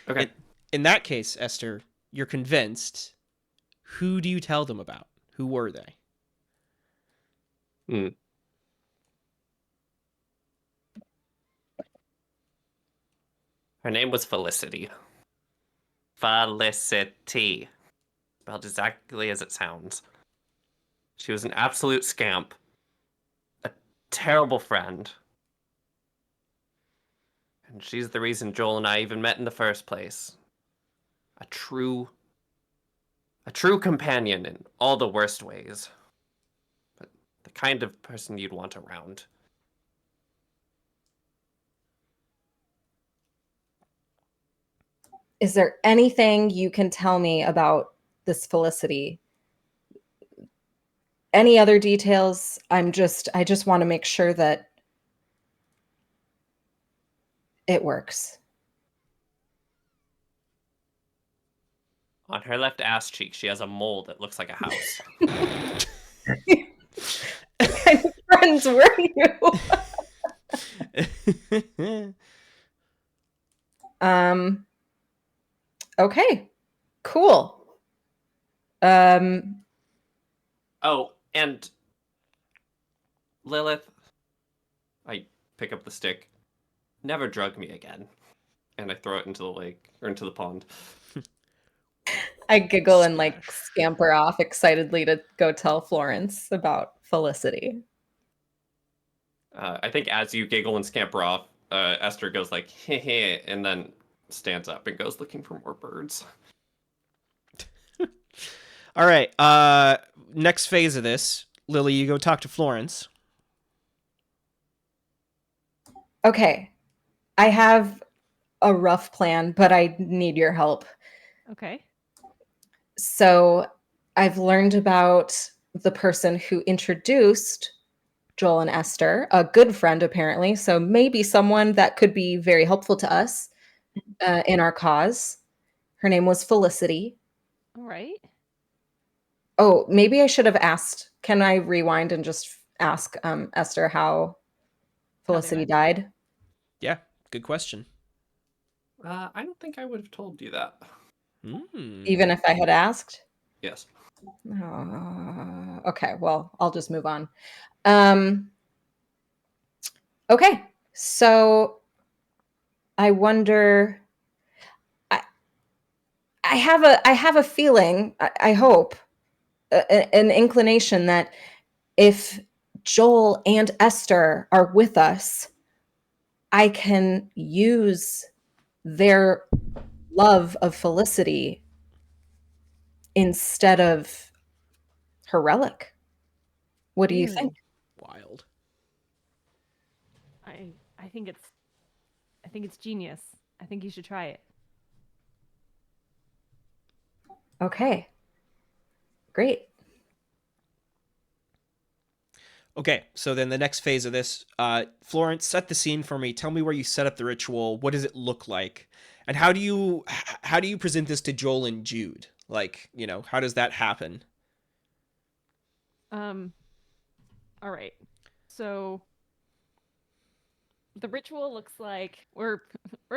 Okay. In that case, Esther, you're convinced. Who do you tell them about? Who were they? Her name was Felicity. Felicity. Spelled exactly as it sounds. She was an absolute scamp. A terrible friend. And she's the reason Joel and I even met in the first place. A true companion in all the worst ways. But the kind of person you'd want around. Is there anything you can tell me about this Felicity? Any other details? I just want to make sure that it works. On her left ass cheek, she has a mole that looks like a house. What kind of friends were you? Okay, cool. Um, Oh, and Lilith, I pick up the stick. Never drug me again. And I throw it into the lake, or into the pond. I giggle and like Splash. scamper off excitedly to go tell Florence about Felicity. I think as you giggle and scamper off, Esther goes like, heh heh, and then stands up and goes looking for more birds. All right. Next phase of this, Lily, you go talk to Florence. Okay, I have a rough plan, but I need your help. Okay. So I've learned about the person who introduced Joel and Esther, a good friend apparently. So maybe someone that could be very helpful to us in our cause. Her name was Felicity. All right. Oh, maybe I should have asked. Can I rewind and just ask Esther how Felicity met. died? Yeah, good question. I don't think I would have told you that. Even if I had asked? Yes. Okay, well, I'll just move on. Okay, so I wonder. I have a feeling. I hope an inclination that if Joel and Esther are with us, I can use their love of Felicity instead of her relic. What do you think? Wild. I think it's genius. I think you should try it. Okay. Great. Okay, so then the next phase of this, Florence, set the scene for me. Tell me where you set up the ritual. What does it look like, and how do you present this to Joel and Jude? Like, how does that happen? All right. So the ritual looks like we're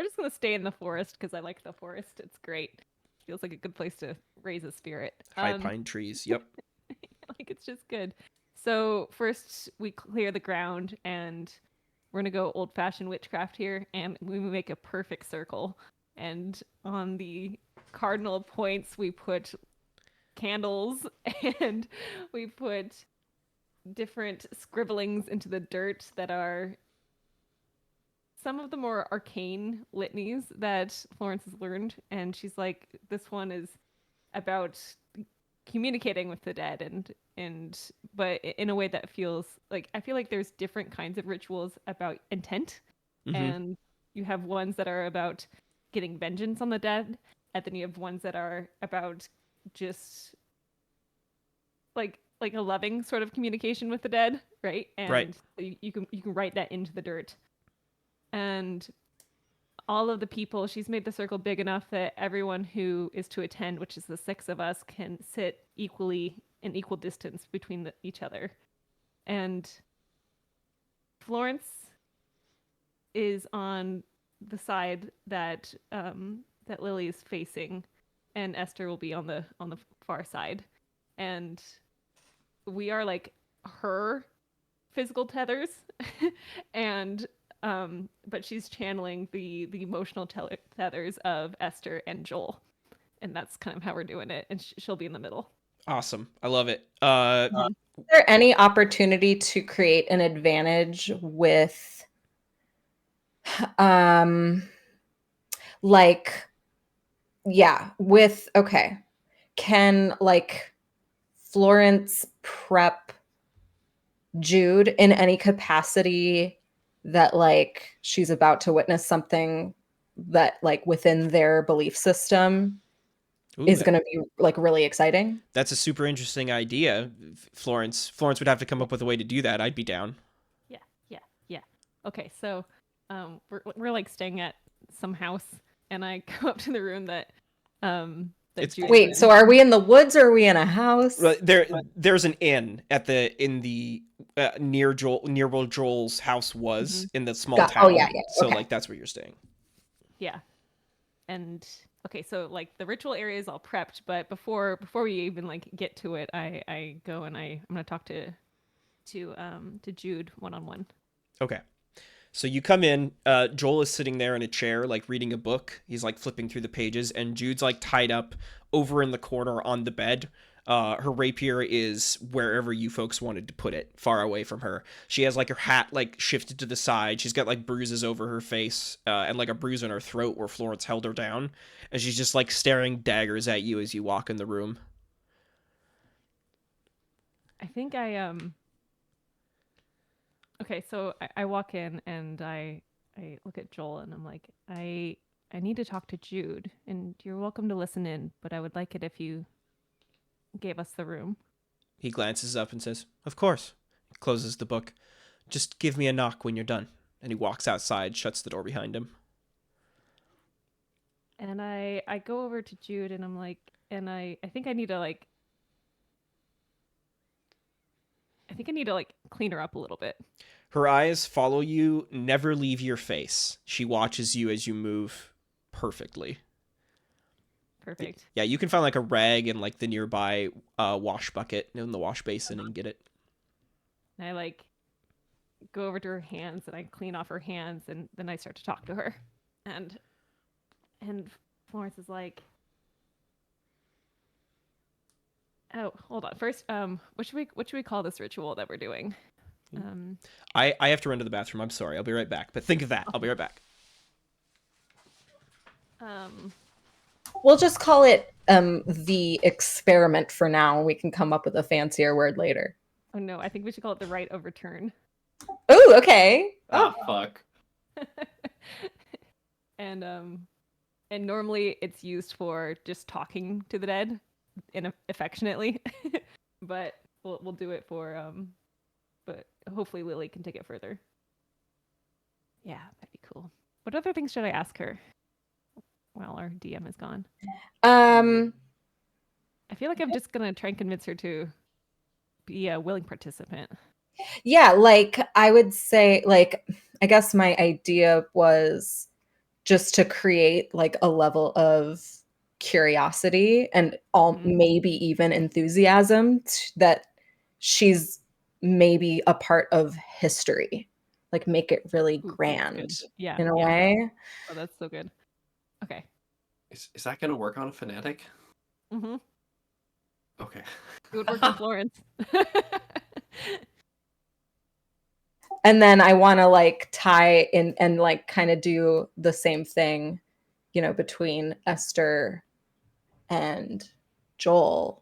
just gonna stay in the forest because I like the forest. It's great. Feels like a good place to raise a spirit. High pine trees. Yep. Like it's just good. So first we clear the ground and we're gonna go old fashioned witchcraft here and we make a perfect circle. And on the cardinal points we put candles and we put different scribblings into the dirt that are some of the more arcane litanies that Florence has learned. And she's like, this one is about communicating with the dead but in a way that feels like I feel like there's different kinds of rituals about intent. Mhm. And you have ones that are about getting vengeance on the dead, and then you have ones that are about just like a loving sort of communication with the dead, right? And Right. you can write that into the dirt. And all of the people, she's made the circle big enough that everyone who is to attend, which is the 6 of us, can sit equally in equal distance between each other. And Florence is on the side that that Lily is facing, and Esther will be on the far side. And we are like her physical tethers, and but she's channeling the emotional tethers of Esther and Joel, and that's kind of how we're doing it. And she'll be in the middle. Awesome. I love it. Is there any opportunity to create an advantage with like okay, can like Florence prep Jude in any capacity that like she's about to witness something that like within their belief system Ooh, is going to be like really exciting? that's a super interesting idea. Florence would have to come up with a way to do that. I'd be down. Yeah. Okay, so we're like staying at some house, and I go up to the room that Jude is Wait, in. so are we in the woods or are we in a house? There's an inn in the near where Joel's house was in the small town. Yeah. So Okay. like that's where you're staying. Yeah. and okay, so like the ritual area is all prepped, but before we even like get to it, I go and I'm gonna talk to Jude one-on-one. Okay. So you come in, Joel is sitting there in a chair, like reading a book. He's like flipping through the pages, and Jude's like tied up over in the corner on the bed. Her rapier is wherever you folks wanted to put it, far away from her. She has like her hat like shifted to the side. She's got like bruises over her face, and like a bruise on her throat where Florence held her down. And she's just like staring daggers at you as you walk in the room. I think okay, so I walk in and I look at Joel and I'm like, I need to talk to Jude, and you're welcome to listen in, but I would like it if you gave us the room. He glances up and says, "Of course." He closes the book. "Just give me a knock when you're done." And he walks outside, shuts the door behind him. And I go over to Jude and I'm like, and I think I need to like clean her up a little bit. Her eyes follow you, never leave your face. She watches you as you move perfectly. Perfect. Yeah, you can find like a rag in like the nearby wash bucket in the wash basin and get it. And I like go over to her hands and I clean off her hands, and then I start to talk to her. And Florence is like, "Oh, hold on. First, what should we call this ritual that we're doing?" I have to run to the bathroom. I'm sorry. I'll be right back. But think of that. I'll be right back. We'll just call it the experiment for now. We can come up with a fancier word later. Oh no, I think we should call it the rite of return. Oh, okay. Oh, fuck. And normally it's used for just talking to the dead, affectionately, but we'll do it for but hopefully Lily can take it further. Yeah, that'd be cool. What other things should I ask her while our DM is gone? I feel like I'm just gonna try and convince her to be a willing participant. Yeah, like I would say, like, I guess my idea was just to create like a level of curiosity and maybe even enthusiasm that she's maybe a part of history, like make it really grand in a way. Oh, that's so good. Okay. Is that going to work on a fanatic? Mm-hmm. Okay. It would work on Florence. And then I want to like tie in and like kind of do the same thing, you know, between Esther and Joel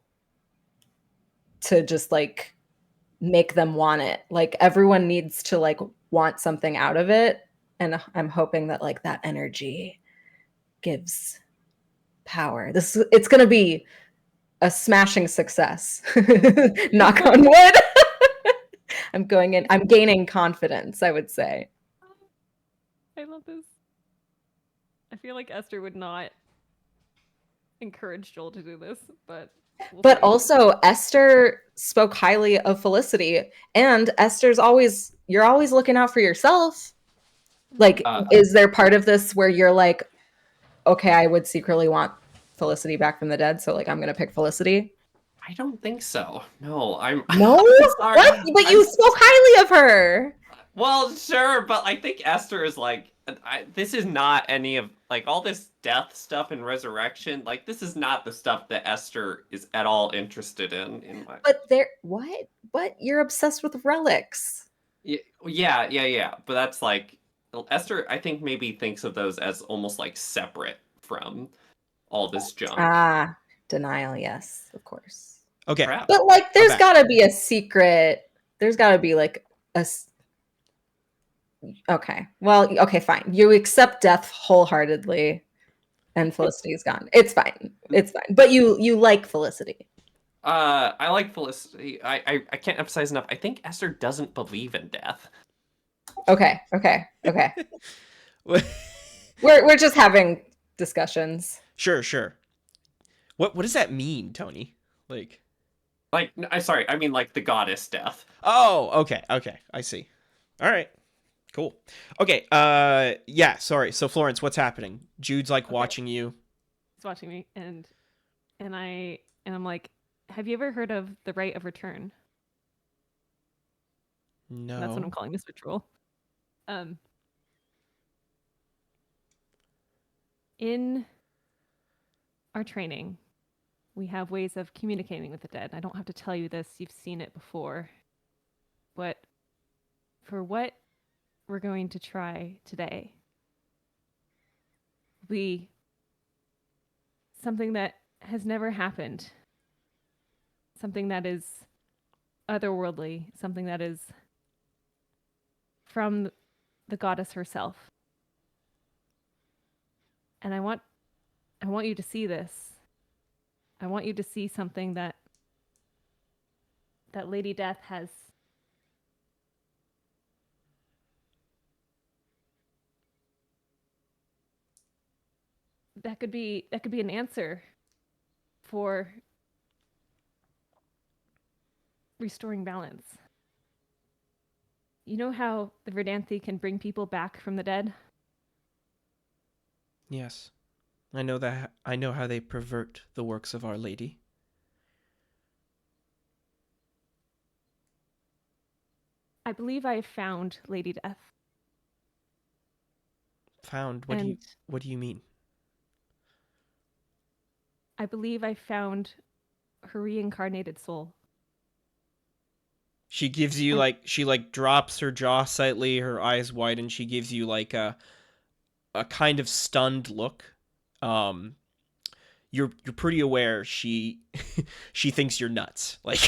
to just like make them want it. Like everyone needs to like want something out of it. And I'm hoping that like that energy gives power. It's going to be a smashing success. Knock on wood. I'm gaining confidence, I would say. I love this. I feel like Esther would not encourage Joel to do this, but but also Esther spoke highly of Felicity, and you're always looking out for yourself. Like, is there part of this where you're like, okay, I would secretly want Felicity back from the dead, so like I'm gonna pick Felicity? I don't think so. No, I'm sorry. What? But you spoke highly of her. Well, sure, but I think Esther is like, this is not any of like all this death stuff and resurrection. Like this is not the stuff that Esther is at all interested in. But what? But you're obsessed with relics. Yeah. But that's like Esther. I think maybe thinks of those as almost like separate from all this junk. Denial. Yes, of course. Okay. Crap. But like, there's got to be a secret. There's got to be like a. Okay. Well, okay, fine. You accept death wholeheartedly, and Felicity is gone. It's fine. It's fine. But you like Felicity. I like Felicity. I can't emphasize enough. I think Esther doesn't believe in death. Okay. We're just having discussions. Sure. What does that mean, Tony? Like, sorry. I mean, like the goddess death. Oh, okay. I see. All right. Cool. Okay. Yeah. Sorry. So Florence, what's happening? Jude's like Okay. watching you. He's watching me, and I'm like, have you ever heard of the right of return? No. That's what I'm calling this ritual. In our training, we have ways of communicating with the dead. I don't have to tell you this, you've seen it before. But for what we're going to try today, be something that has never happened. Something that is otherworldly, something that is from the goddess herself. And I want you to see this. I want you to see something that Lady Death has that could be an answer for restoring balance. You know how the Verdanthi can bring people back from the dead? Yes. I know that. I know how they pervert the works of Our Lady. I believe I found Lady Death. Found? And What do you mean? I believe I found her reincarnated soul. She gives you And- she drops her jaw slightly, her eyes widen. She gives you like a kind of stunned look. You're pretty aware she she thinks you're nuts. Like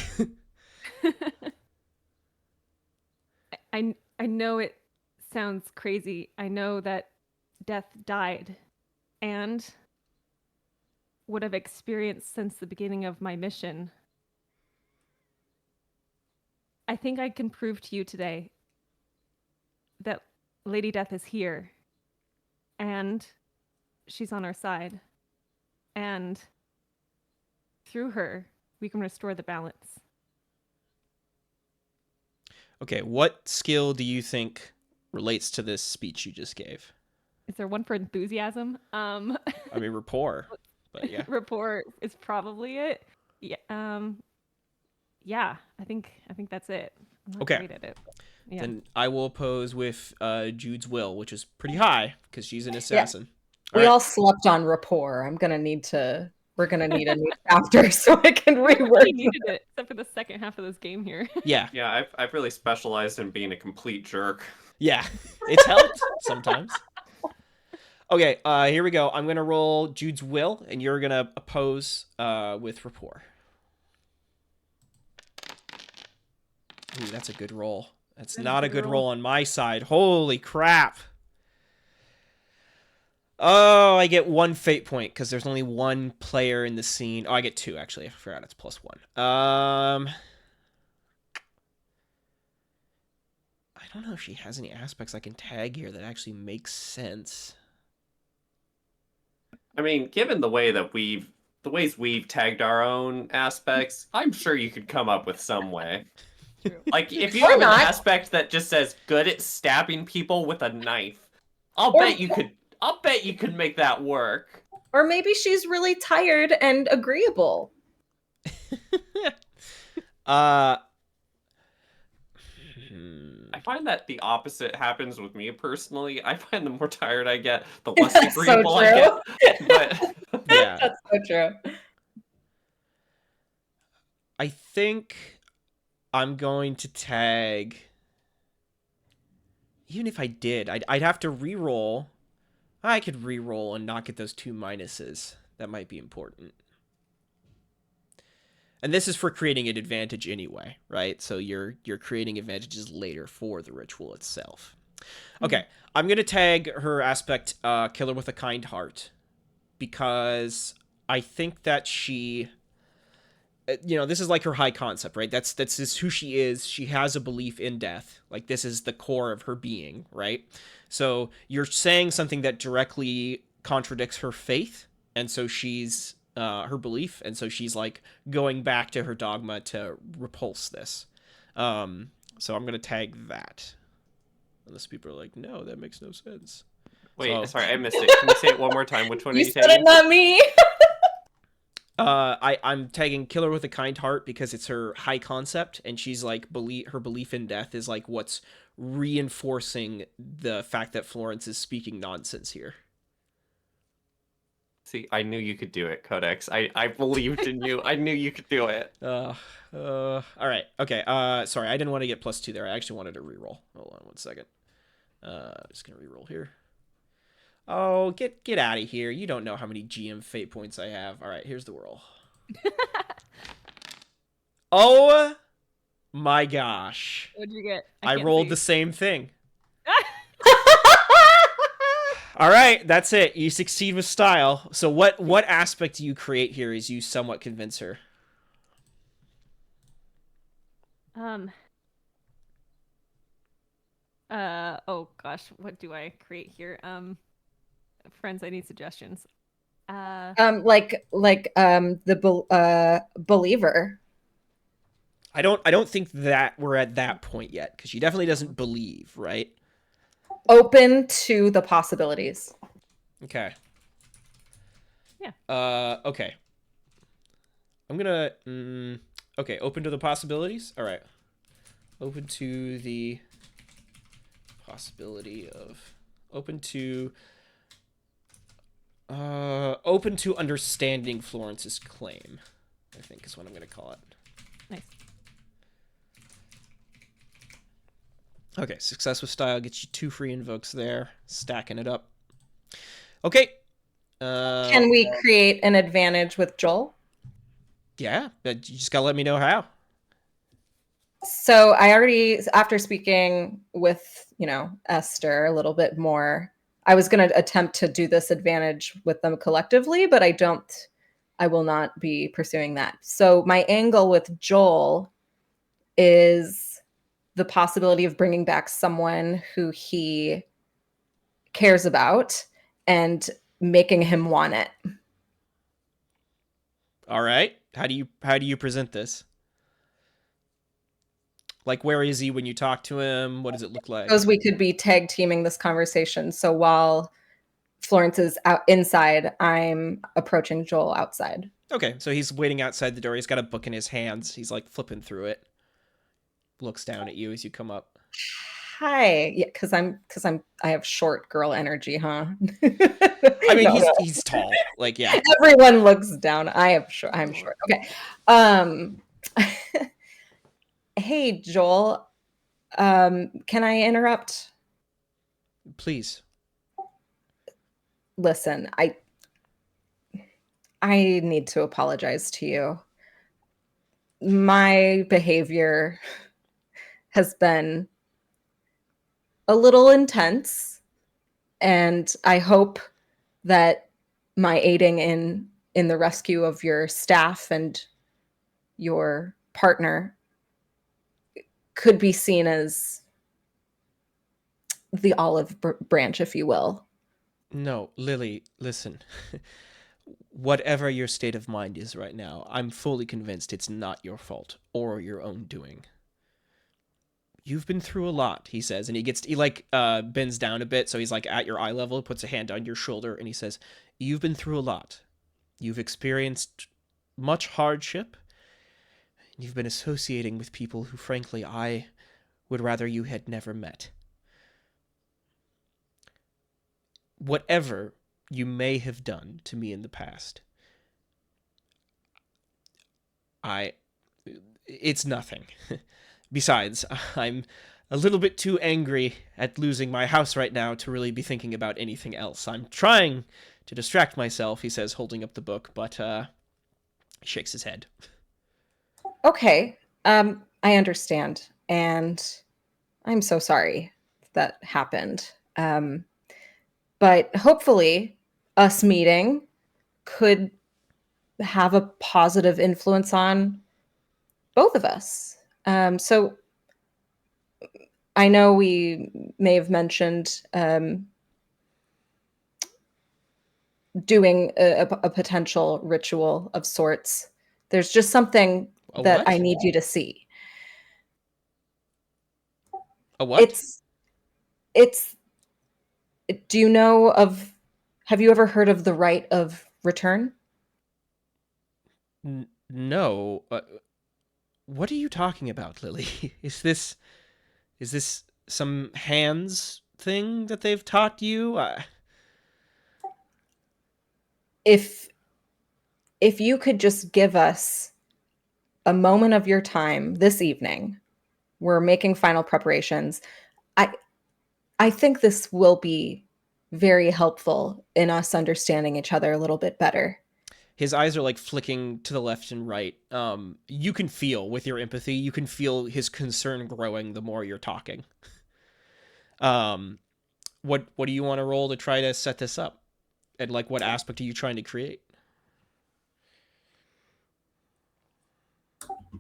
I know it sounds crazy. I know that Death died and what I've experienced since the beginning of my mission. I think I can prove to you today that Lady Death is here and she's on our side. And through her, we can restore the balance. okay, what skill do you think relates to this speech you just gave? Is there one for enthusiasm? I mean rapport, but yeah. Rapport is probably it. Yeah. Yeah, I think that's it. I'm not Okay. great at it. Yeah. Then I will oppose with Jude's will, which is pretty high because she's an assassin. We Alright. all slept on rapport. We're gonna need a new chapter so I can We rework really needed it, except for the second half of this game here. Yeah. Yeah, I've really specialized in being a complete jerk. Yeah. It's helped sometimes. Okay, here we go. I'm gonna roll Jude's will, and you're gonna oppose with rapport. Ooh, that's a good roll. That's not a good roll on my side. Holy crap. Oh, I get 1 fate point because there's only 1 player in the scene. Oh, I get 2 actually. I forgot it's +1. I don't know if she has any aspects I can tag here that actually makes sense. I mean, given the ways we've tagged our own aspects, I'm sure you could come up with some way. True. Like if you Or have not. an aspect that just says good at stabbing people with a knife, I'll Or- bet you could make that work. Or maybe she's really tired and agreeable. I find that the opposite happens with me personally. I find the more tired I get, the less That's so agreeable I get. But Yeah. That's so true. I think I'm going to tag. Even if I did, I'd have to re-roll. I could re-roll and not get those 2 minuses. That might be important. And this is for creating an advantage anyway, right? So you're creating advantages later for the ritual itself. Okay, I'm gonna tag her aspect killer with a kind heart because I think that she, this is like her high concept, right? That's just who she is. She has a belief in death. Like this is the core of her being, right? So you're saying something that directly contradicts her faith, and so she's her belief, and so she's like going back to her dogma to repulse this. So I'm gonna tag that. Unless people are like, no, that makes no sense. Wait, So- sorry, I missed it. Can you say it one more time? Which one are You you said it, taking? not me. I'm tagging Killer with a Kind Heart because it's her high concept, and she's like her belief in death is like what's reinforcing the fact that Florence is speaking nonsense here. See, I knew you could do it, Codex. I believed in you. I knew you could do it. All right, okay. Sorry, I didn't want to get +2 there. I actually wanted to reroll. Hold on one second. Just gonna reroll here. Oh, get out of here! You don't know how many GM fate points I have. All right, here's the roll. Oh my gosh! What'd you get? I can't rolled see. the same thing. All right, that's it. You succeed with style. So what aspect do you create here as you somewhat convince her? Oh gosh, what do I create here? Friends, I need suggestions. Believer. I don't think that we're at that point yet because she definitely doesn't believe, right? Open to the possibilities. Okay. Yeah. Okay. I'm gonna. Okay. Open to the possibilities. All right. Open to the possibility of. Open to understanding Florence's claim, I think is what I'm gonna call it. Nice. Okay, success with style gets you 2 free invokes there. Stacking it up. Okay. Can we create an advantage with Joel? Yeah, but you just gotta let me know how. So I already, after speaking with, Esther a little bit more, I was going to attempt to do this advantage with them collectively, but I will not be pursuing that. So my angle with Joel is the possibility of bringing back someone who he cares about and making him want it. All right. How do you present this? Like, where is he when you talk to him? What does it look like? Because we could be tag teaming this conversation. So while Florence is out inside, I'm approaching Joel outside. Okay, so he's waiting outside the door. He's got a book in his hands. He's like flipping through it. Looks down at you as you come up. Hi. Yeah, because I have short girl energy, huh? I mean, No. he's tall. Like, yeah. Everyone looks down. I'm short. Okay. Hey, Joel. Can I interrupt? Please. Listen, I need to apologize to you. My behavior has been a little intense, and I hope that my aiding in the rescue of your staff and your partner could be seen as the olive branch, if you will. No, Lily, listen. Whatever your state of mind is right now, I'm fully convinced it's not your fault or your own doing. You've been through a lot, he says, and he bends down a bit, so he's like at your eye level, puts a hand on your shoulder, and he says, "You've been through a lot. You've experienced much hardship. You've been associating with people who, frankly, I would rather you had never met. Whatever you may have done to me in the past, it's nothing. Besides, I'm a little bit too angry at losing my house right now to really be thinking about anything else. I'm trying to distract myself," he says, holding up the book, but shakes his head. Okay. I understand. And I'm so sorry that happened. But hopefully us meeting could have a positive influence on both of us. So I know we may have mentioned doing a potential ritual of sorts. There's just something A that what? I need you to see. A what? It's do you know of have you ever heard of the right of return? No. What are you talking about, Lily? Is this some hands thing that they've taught you? If you could just give us a moment of your time this evening. We're making final preparations. I I think this will be very helpful in us understanding each other a little bit better. His eyes are like flicking to the left and right. You can feel with your empathy, you can feel his concern growing the more you're talking. Um, what do you want to roll to try to set this up? And like, what aspect are you trying to create?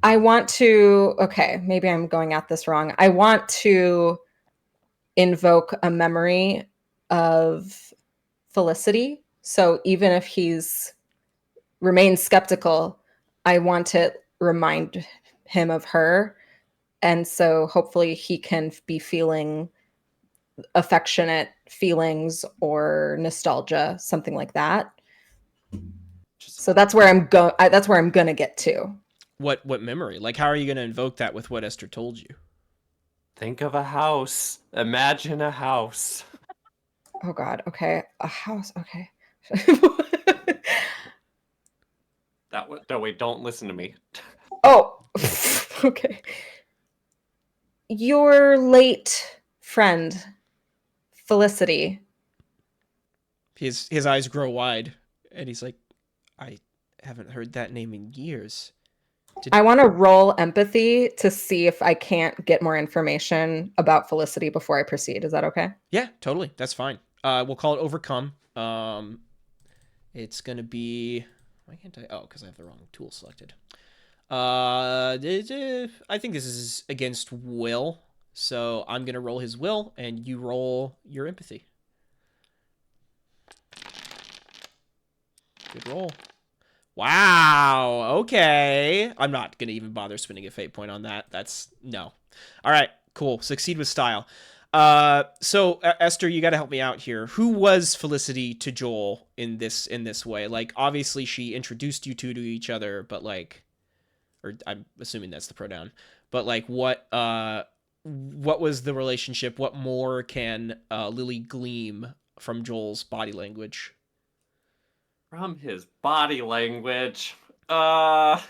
I want to, okay, maybe I'm going at this wrong. I want to invoke a memory of Felicity. So even if he's remains skeptical, I want to remind him of her. And so hopefully he can be feeling affectionate feelings or nostalgia, something like that. Just So that's where that's where I'm gonna get to. What memory? Like, how are you going to invoke that with what Esther told you? think of a house. Imagine a house. Oh God. Okay. A house. Okay. No, wait, don't listen to me. Oh. Okay. Your late friend, Felicity. His eyes grow wide, and he's like, I haven't heard that name in years. I want to roll empathy to see if I can't get more information about Felicity before I proceed. Is that okay? Yeah, totally. That's fine. We'll call it overcome. It's gonna be. Why can't I? Oh, because I have the wrong tool selected. I think this is against will, so I'm gonna roll his will, and you roll your empathy. Good roll. Wow. Okay. I'm not gonna even bother spending a fate point on that. That's no. All right. Cool. Succeed with style. So Esther, you got to help me out here. Who was Felicity to Joel in this way? Like, obviously she introduced you two to each other, but like, or I'm assuming that's the pronoun. But like, what was the relationship? What more can Lily glean from Joel's body language? From his body language. I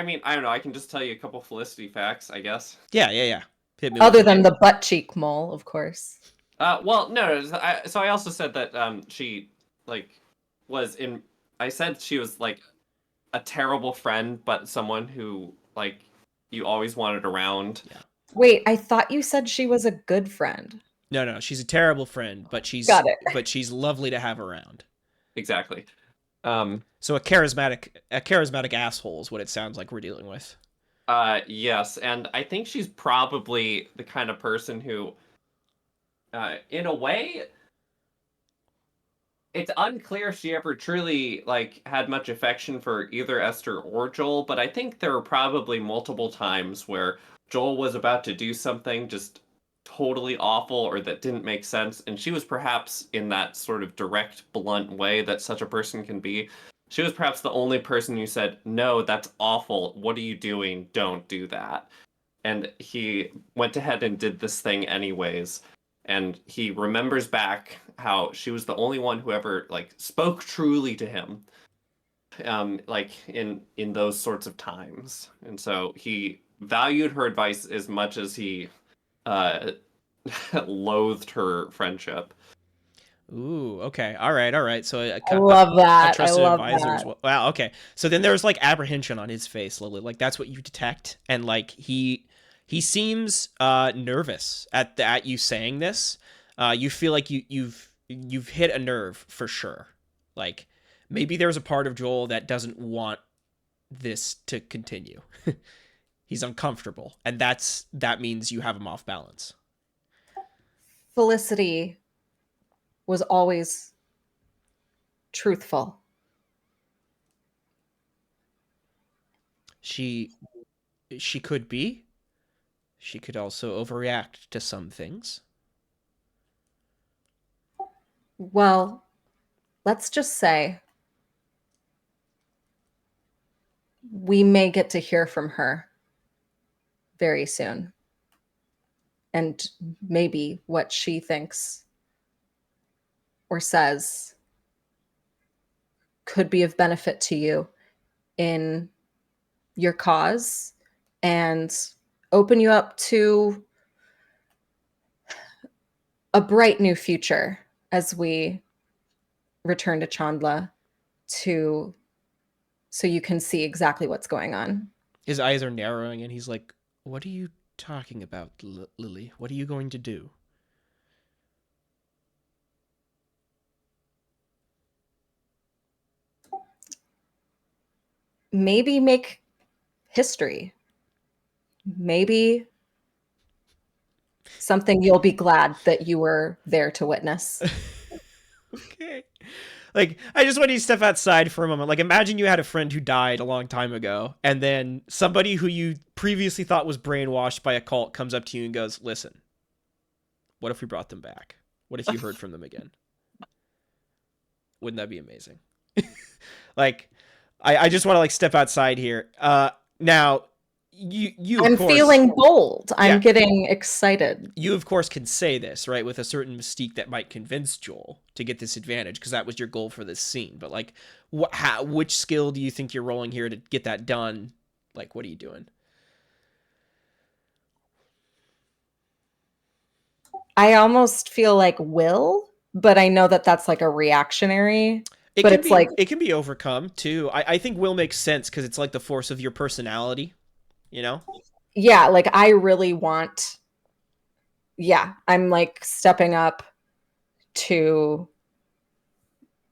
mean, I don't know. I can just tell you a couple Felicity facts, I guess. Yeah. Hit me with Other it. than the butt cheek mole, of course. Well, no. So I also said that she like was in. I said she was like a terrible friend, but someone who like you always wanted around. Wait, I thought you said she was a good friend. No, she's a terrible friend, but Got it. she's lovely to have around. Exactly. So a charismatic asshole is what it sounds like we're dealing with. Yes, and I think she's probably the kind of person who, in a way, it's unclear if she ever truly like had much affection for either Esther or Joel, but I think there were probably multiple times where Joel was about to do something just totally awful or that didn't make sense, and she was perhaps in that sort of direct, blunt way that such a person can be. She was perhaps the only person who said, "No, that's awful. What are you doing? Don't do that." And he went ahead and did this thing anyways. And he remembers back how she was the only one who ever like spoke truly to him, like in those sorts of times. And so he valued her advice as much as he uh, loathed her friendship. Ooh, okay. All right. So I love a that. I trusted love advisor as that. well. Wow, okay. So then there's like apprehension on his face, Lily. Like that's what you detect, and like he seems nervous at you saying this. You feel like you've hit a nerve for sure. Like maybe there's a part of Joel that doesn't want this to continue. He's uncomfortable, and that means you have him off balance. Felicity was always truthful. She she could be. She could also overreact to some things. Well, let's just say we may get to hear from her very soon. And maybe what she thinks or says could be of benefit to you in your cause and open you up to a bright new future as we return to Chandla to so you can see exactly what's going on. His eyes are narrowing, and he's like, "What are you talking about, Lily? What are you going to do?" Maybe make history. Maybe something you'll be glad that you were there to witness. Okay. Like, I just want you to step outside for a moment. Like, imagine you had a friend who died a long time ago, and then somebody who you previously thought was brainwashed by a cult comes up to you and goes, "Listen, what if we brought them back? What if you heard from them again?" Wouldn't that be amazing? Like, I just want to, like, step outside here. Now, you of I'm course, feeling bold. Yeah. I'm getting excited. you of course can say this, right, with a certain mystique that might convince Joel to get this advantage, because that was your goal for this scene. But, like, which skill do you think you're rolling here to get that done? Like, what are you doing? I almost feel like will, but I know that that's like a reactionary. But it's like, it can be overcome too. I think will makes sense because it's like the force of your personality, you know? yeah, like I really want, yeah, I'm like stepping up to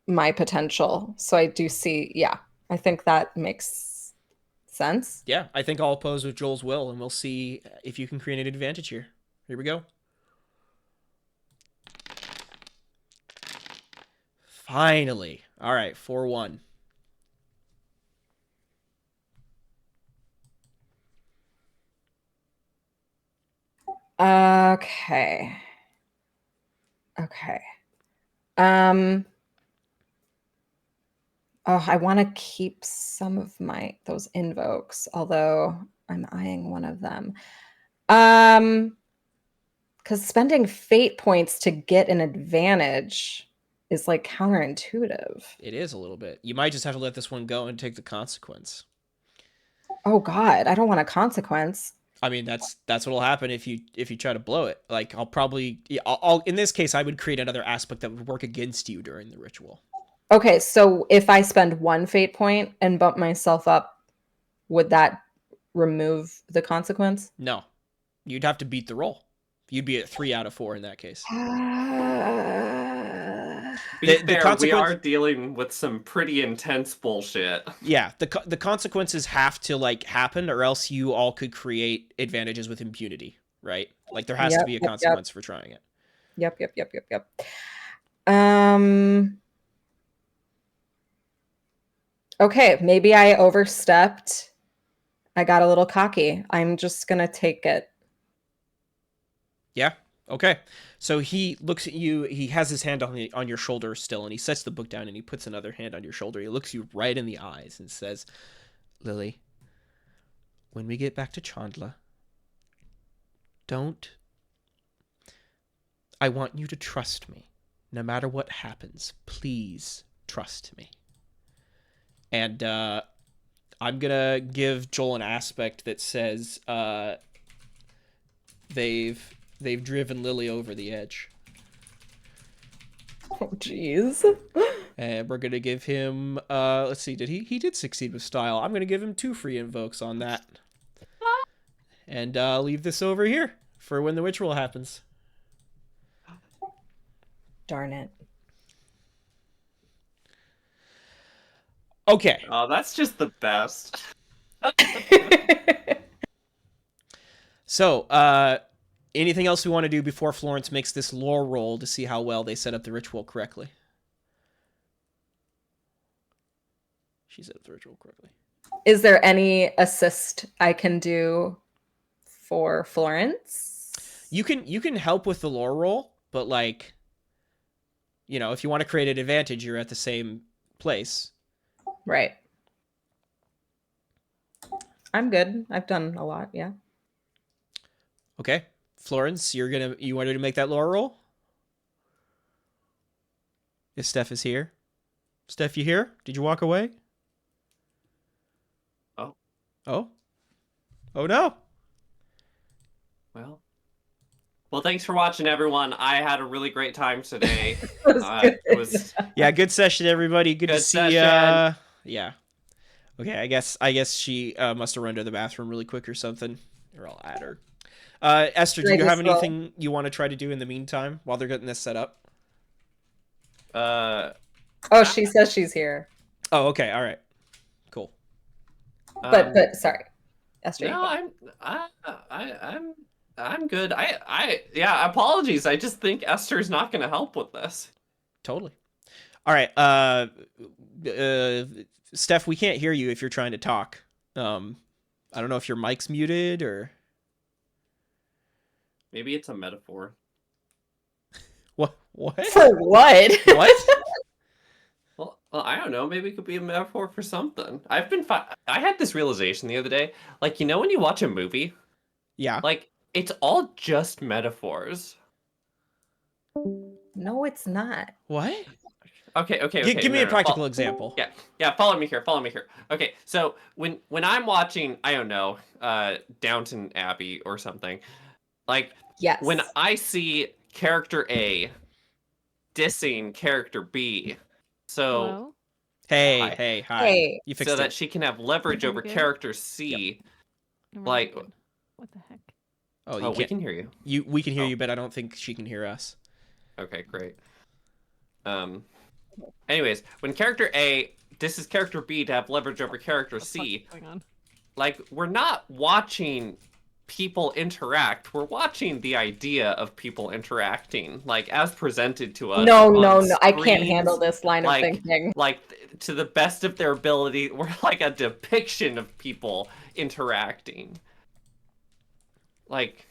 my potential. So I do see, yeah, I think that makes sense. Yeah, I think I'll oppose with Joel's will, and we'll see if you can create an advantage here. Here we go. Finally. All right, 4-1. Okay. Okay. Um, oh, I want to keep some of those invokes, although I'm eyeing one of them. Because spending fate points to get an advantage is like counterintuitive. It is a little bit. You might just have to let this one go and take the consequence. Oh God, I don't want a consequence. I mean, that's what'll happen if you try to blow it. Like, I'll probably, yeah, I'll in this case, I would create another aspect that would work against you during the ritual. Okay, so if I spend one fate point and bump myself up, would that remove the consequence? No, you'd have to beat the roll. You'd be at 3 out of 4 in that case. Be The fair, we consequence- are dealing with some pretty intense bullshit. Yeah, the consequences have to, like, happen, or else you all could create advantages with impunity, right? Like, there has to be a consequence for trying it. Yep. Okay, maybe I overstepped. I got a little cocky. I'm just gonna take it. Yeah. Okay. So he looks at you. He has his hand on your shoulder still, and he sets the book down, and he puts another hand on your shoulder. He looks you right in the eyes and says, "Lily, when we get back to Chandla, I want you to trust me. No matter what happens, please trust me." And I'm gonna give Joel an aspect that says they've driven Lily over the edge. Oh, jeez. And we're gonna give him let's see, he did succeed with style. I'm gonna give him 2 free invokes on that. And leave this over here for when the ritual happens. Darn it. Okay. Oh, that's just the best. So, anything else we want to do before Florence makes this lore roll to see how well they set up the ritual correctly? She set up the ritual correctly. Is there any assist I can do for Florence. You can help with the lore roll, but like, you know, if you want to create an advantage, you're at the same place. Right. I'm good. I've done a lot, yeah. Okay, Florence, you wanted to make that lore roll? If Steph is here. Steph, you here? Did you walk away? Oh. Oh? Oh no. Well, thanks for watching, everyone. I had a really great time today. That was good. It was Yeah, good session, everybody. Good to Good see session. yeah. Okay, I guess she must have run to the bathroom really quick or something. Or I'll add her. Esther, do I you have just will. anything you want to try to do in the meantime while they're getting this set up? Oh, she says she's here. Oh, okay, all right. Cool. But sorry. Esther. you No, go. I'm good. Yeah, apologies. I just think Esther's not going to help with this. Totally. All right. Steph, we can't hear you if you're trying to talk. I don't know if your mic's muted or Maybe it's a metaphor. what? What? For what? What? Well, I don't know. Maybe it could be a metaphor for something. I had this realization the other day. Like, you know, when you watch a movie, Yeah. like it's all just metaphors. No, it's not. What? Okay. Give me no, a no, practical example. Yeah. Follow me here. Okay, so when I'm watching, I don't know, Downton Abbey or something, like Yes. when I see character A dissing character B, so Hello? Hey, hi. Hey. You fixed so it. that she can have leverage over Okay. character C. Never Like- mind. What the heck? Oh, you Oh, we can't. can hear you. We can hear Oh. you, but I don't think she can hear us. Okay, great. Anyways, when character A disses character B to have leverage over character What the fuck C, is going on? like we're not watching people interact, we're watching the idea of people interacting, like as presented to us. No, on I can't screens, handle this line like- of thinking. to the best of their ability. We're like a depiction of people interacting, like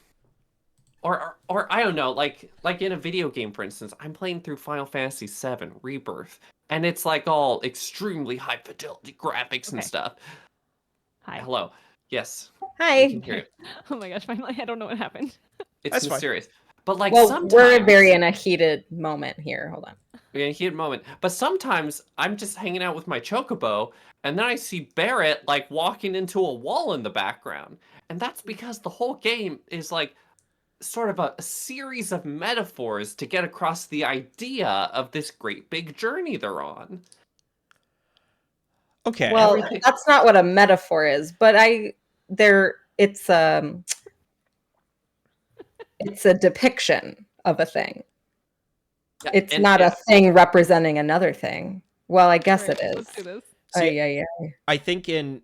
or I don't know, like in a video game, for instance. I'm playing through Final Fantasy VII Rebirth, and it's like all extremely high fidelity graphics and Okay. stuff. Hi. Hello. Yes, I Hi. can hear you. Oh my gosh, finally, I don't know what happened. It's That's fine. mysterious. But like Well, sometimes we're very in a heated moment here. Hold on. we're in a heated moment. But sometimes I'm just hanging out with my chocobo, and then I see Barrett like walking into a wall in the background. And that's because the whole game is like sort of a series of metaphors to get across the idea of this great big journey they're on. Okay. Well, Everything- that's not what a metaphor is, but it's a depiction of a thing. Yeah, It's and- not and- a thing representing another thing. Well, I guess Alright, it let's is. do this. See, Yeah. I think in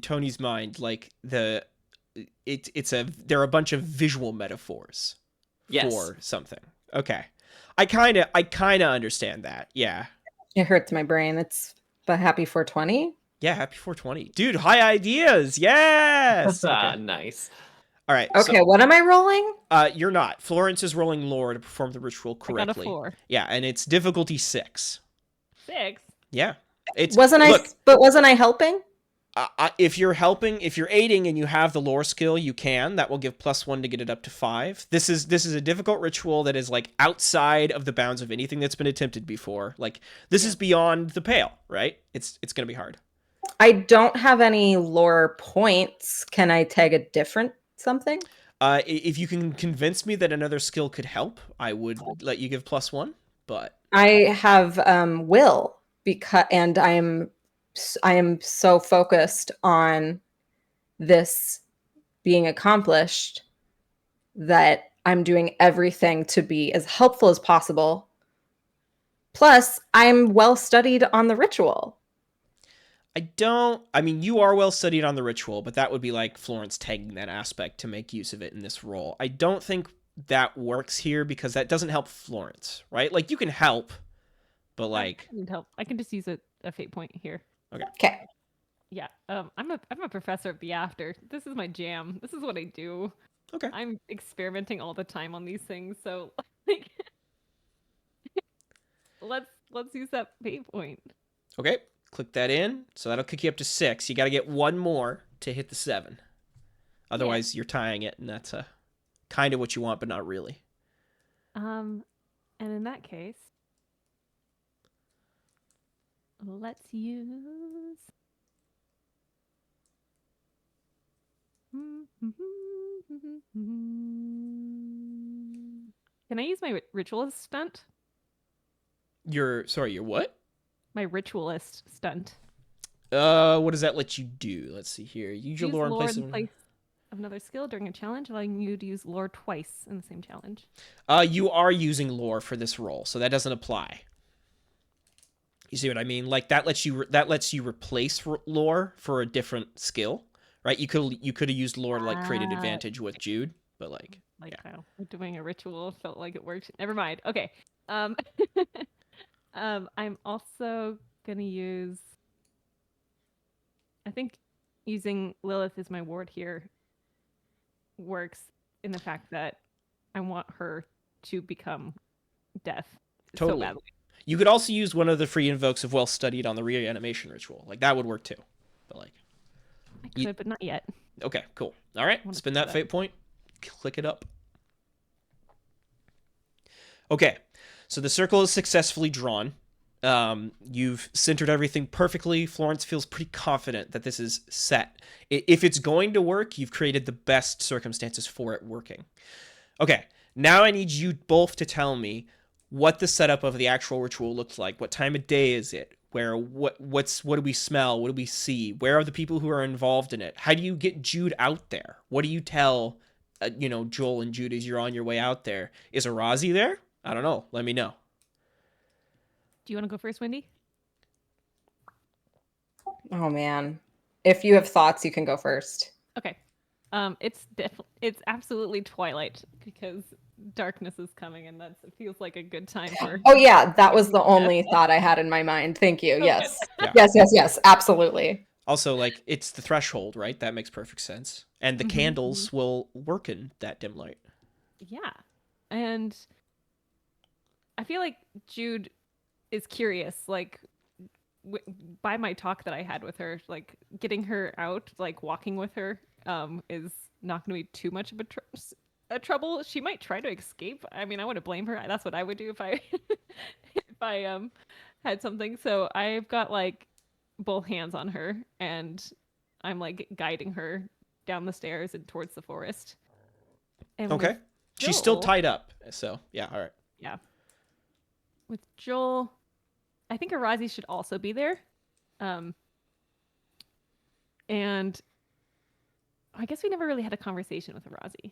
Tony's mind, like there are a bunch of visual metaphors Yes. for something. Okay. I kind of understand that. Yeah. It hurts my brain. It's but happy 420. Yeah, happy 420. Dude, high ideas. Yes. Okay. Nice. All right. Okay, what am I rolling? So, you're not. Florence is rolling lore to perform the ritual I got a correctly. 4. Yeah, and it's difficulty 6. 6? Yeah. It's Wasn't I helping? if you're aiding and you have the lore skill, you can. That will give +1 to get it up to 5. This is a difficult ritual that is like outside of the bounds of anything that's been attempted before. Like this is beyond the pale, right? It's gonna be hard. I don't have any lore points. Can I tag a different something? If you can convince me that another skill could help, I would let you give +1. But I have will and I am so focused on this being accomplished that I'm doing everything to be as helpful as possible. Plus, I'm well studied on the ritual. I mean, you are well studied on the ritual, but that would be like Florence tagging that aspect to make use of it in this role. I don't think that works here because that doesn't help Florence, right? Like you can help, but like I need help. I can just use a fate point here. Okay. Yeah. I'm a professor of the after. This is my jam. This is what I do. Okay. I'm experimenting all the time on these things. So like, let's use that pay point. Okay. Click that in. So that'll kick you up to 6. You got to get one more to hit the 7. Otherwise, you're tying it, and that's kind of what you want, but not really. And in that case, let's use. Can I use my ritualist stunt? Your what? My ritualist stunt. What does that let you do? Let's see here. Use your Use lore in lore place in of... place of another skill during a challenge, allowing you to use lore twice in the same challenge. You are using lore for this roll, so that doesn't apply. You see what I mean? Like that lets you replace lore for a different skill, right? You could have used lore to like create an advantage with Jude, but like How doing a ritual felt like it worked. Never mind. Okay. I'm also gonna use. I think using Lilith as my ward here works in the fact that I want her to become death Totally. so badly. You could also use one of the free invokes of well studied on the reanimation ritual. Like that would work too. But like I could, but not yet. okay, cool. All right, Wanna spin do that that. fate point. Click it up. Okay, so the circle is successfully drawn. You've centered everything perfectly. Florence feels pretty confident that this is set. If it's going to work, you've created the best circumstances for it working. Okay, now I need you both to tell me what the setup of the actual ritual looks like. What time of day is it? What do we smell? What do we see? Where are the people who are involved in it? How do you get Jude out there? What do you tell, Joel and Jude as you're on your way out there? Is Arazi there? I don't know. Let me know. Do you want to go first, Wendy? Oh man. If you have thoughts, you can go first. Okay. It's absolutely twilight because darkness is coming, and it feels like a good time for. Oh yeah, that was the only thought I had in my mind. Thank you. Okay. Yes. Yeah. Yes, absolutely. Also, like, it's the threshold, right? That makes perfect sense. And the candles will work in that dim light. Yeah, and I feel like Jude is curious, like by my talk that I had with her, like getting her out, like walking with her, is not going to be too much of a trouble. She might try to escape. I mean, I wouldn't blame her. That's what I would do if I if I had something. So I've got like both hands on her, and I'm like guiding her down the stairs and towards the forest. And Okay. with She's still Joel- tied up. So, yeah, all right. Yeah. With Joel, I think Arazi should also be there. And I guess we never really had a conversation with Arazi. I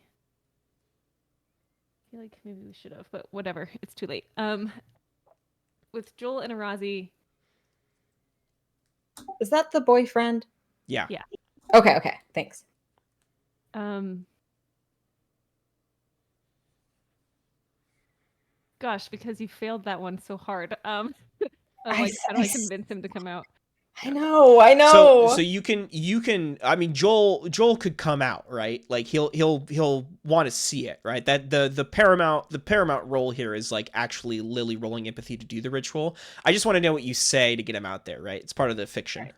feel like maybe we should have, but whatever. It's too late. With Joel and Arazi, Is that the boyfriend? Yeah. Yeah. Okay, thanks. Gosh, because you failed that one so hard. I Like, how do I s- convince him to come out? I know. So you can I mean Joel could come out, right? Like he'll want to see it, right? That the paramount role here is like actually Lily rolling empathy to do the ritual. I just want to know what you say to get him out there, right? It's part of the fiction.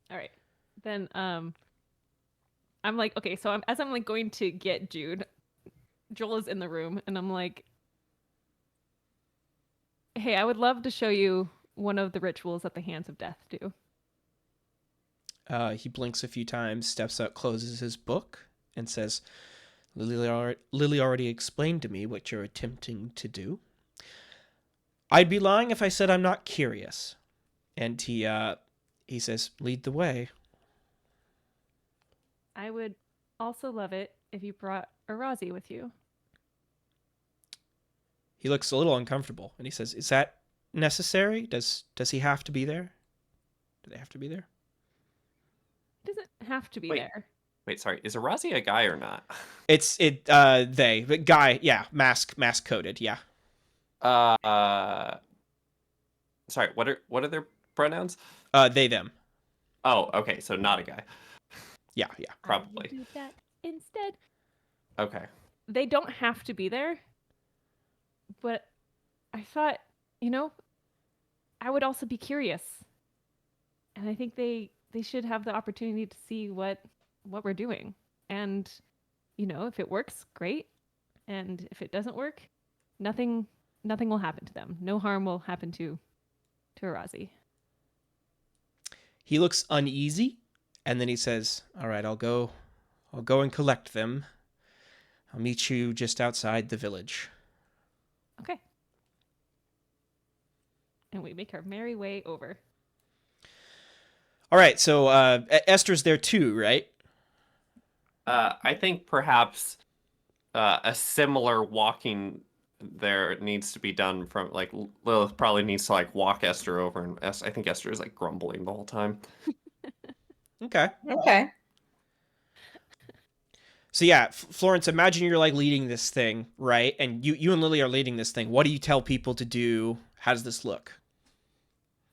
All right. Then I'm like, okay, so as I'm like going to get Jude, Joel is in the room, and I'm like, hey, I would love to show you one of the rituals that the Hands of Death do. He blinks a few times, steps out, closes his book, and says, Lily already explained to me what you're attempting to do. I'd be lying if I said I'm not curious. And he says, lead the way. I would also love it if you brought Arazi with you. He looks a little uncomfortable, and he says, is that necessary? Does he have to be there? Do they have to be there? It doesn't have to be Wait. there. Wait, sorry. Is Arazi a guy or not? But guy, yeah, mask coded, yeah. Sorry. What are their pronouns? They, them. Oh, okay, so not a guy. Yeah. I will Probably. do that instead. Okay. They don't have to be there, but I thought, I would also be curious, and I think they should have the opportunity to see what we're doing, and if it works, great, and if it doesn't work, nothing will happen to them. No harm will happen to Arazi. He looks uneasy, and then he says, "All right, I'll go and collect them. I'll meet you just outside the village." Okay. And we make our merry way over. All right, so Esther's there too, right? I think perhaps a similar walking there needs to be done from like Lilith probably needs to like walk Esther over, and I think Esther is like grumbling the whole time. Okay. Okay. So yeah, Florence, imagine you're like leading this thing, right? And you and Lily are leading this thing. What do you tell people to do? How does this look?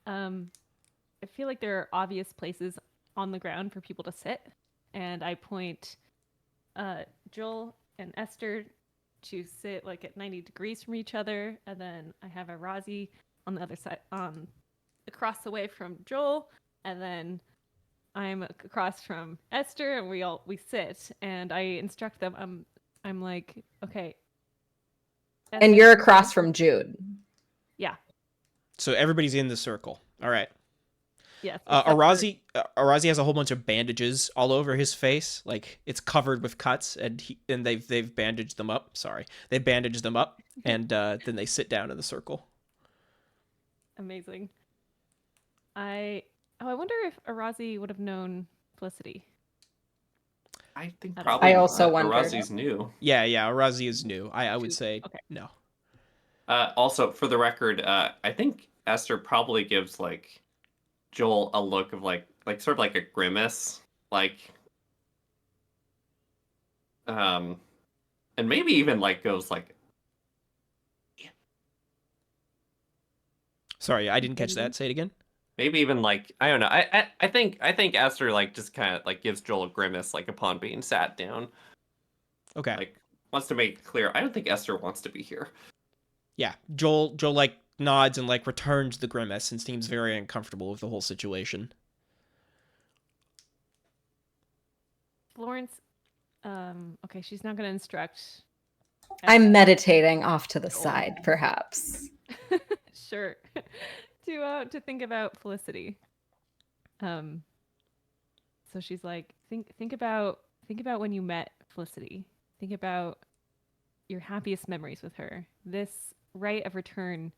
I feel like there are obvious places on the ground for people to sit, and I point Joel and Esther to sit like at 90 degrees from each other, and then I have Arazi on the other side, across the way from Joel, and then I'm across from Esther, and we sit, and I instruct them. I'm like, okay. And you're across from Jude. Yeah. So everybody's in the circle. All right. Yes. Arazi has a whole bunch of bandages all over his face, like it's covered with cuts, and they've bandaged them up. Sorry, they bandaged them up, and then they sit down in the circle. Amazing. I wonder if Arazi would have known Felicity. I think I probably also wondered. Arazi's new. Yeah, Arazi is new. I would say Okay. no. Also, for the record, I think Esther probably gives like Joel a look of like sort of like a grimace, like and maybe even like goes like. Sorry, I didn't catch that. Say it again. Maybe even like I don't know. I think Esther like just kind of like gives Joel a grimace like upon being sat down. Okay. Like wants to make it clear. I don't think Esther wants to be here. Yeah, Joel like nods and like returns the grimace and seems very uncomfortable with the whole situation. Florence, okay, she's not going to instruct. I'm meditating off to the side, perhaps. Sure. To think about Felicity. So she's like, think about when you met Felicity. Think about your happiest memories with her. This rite of return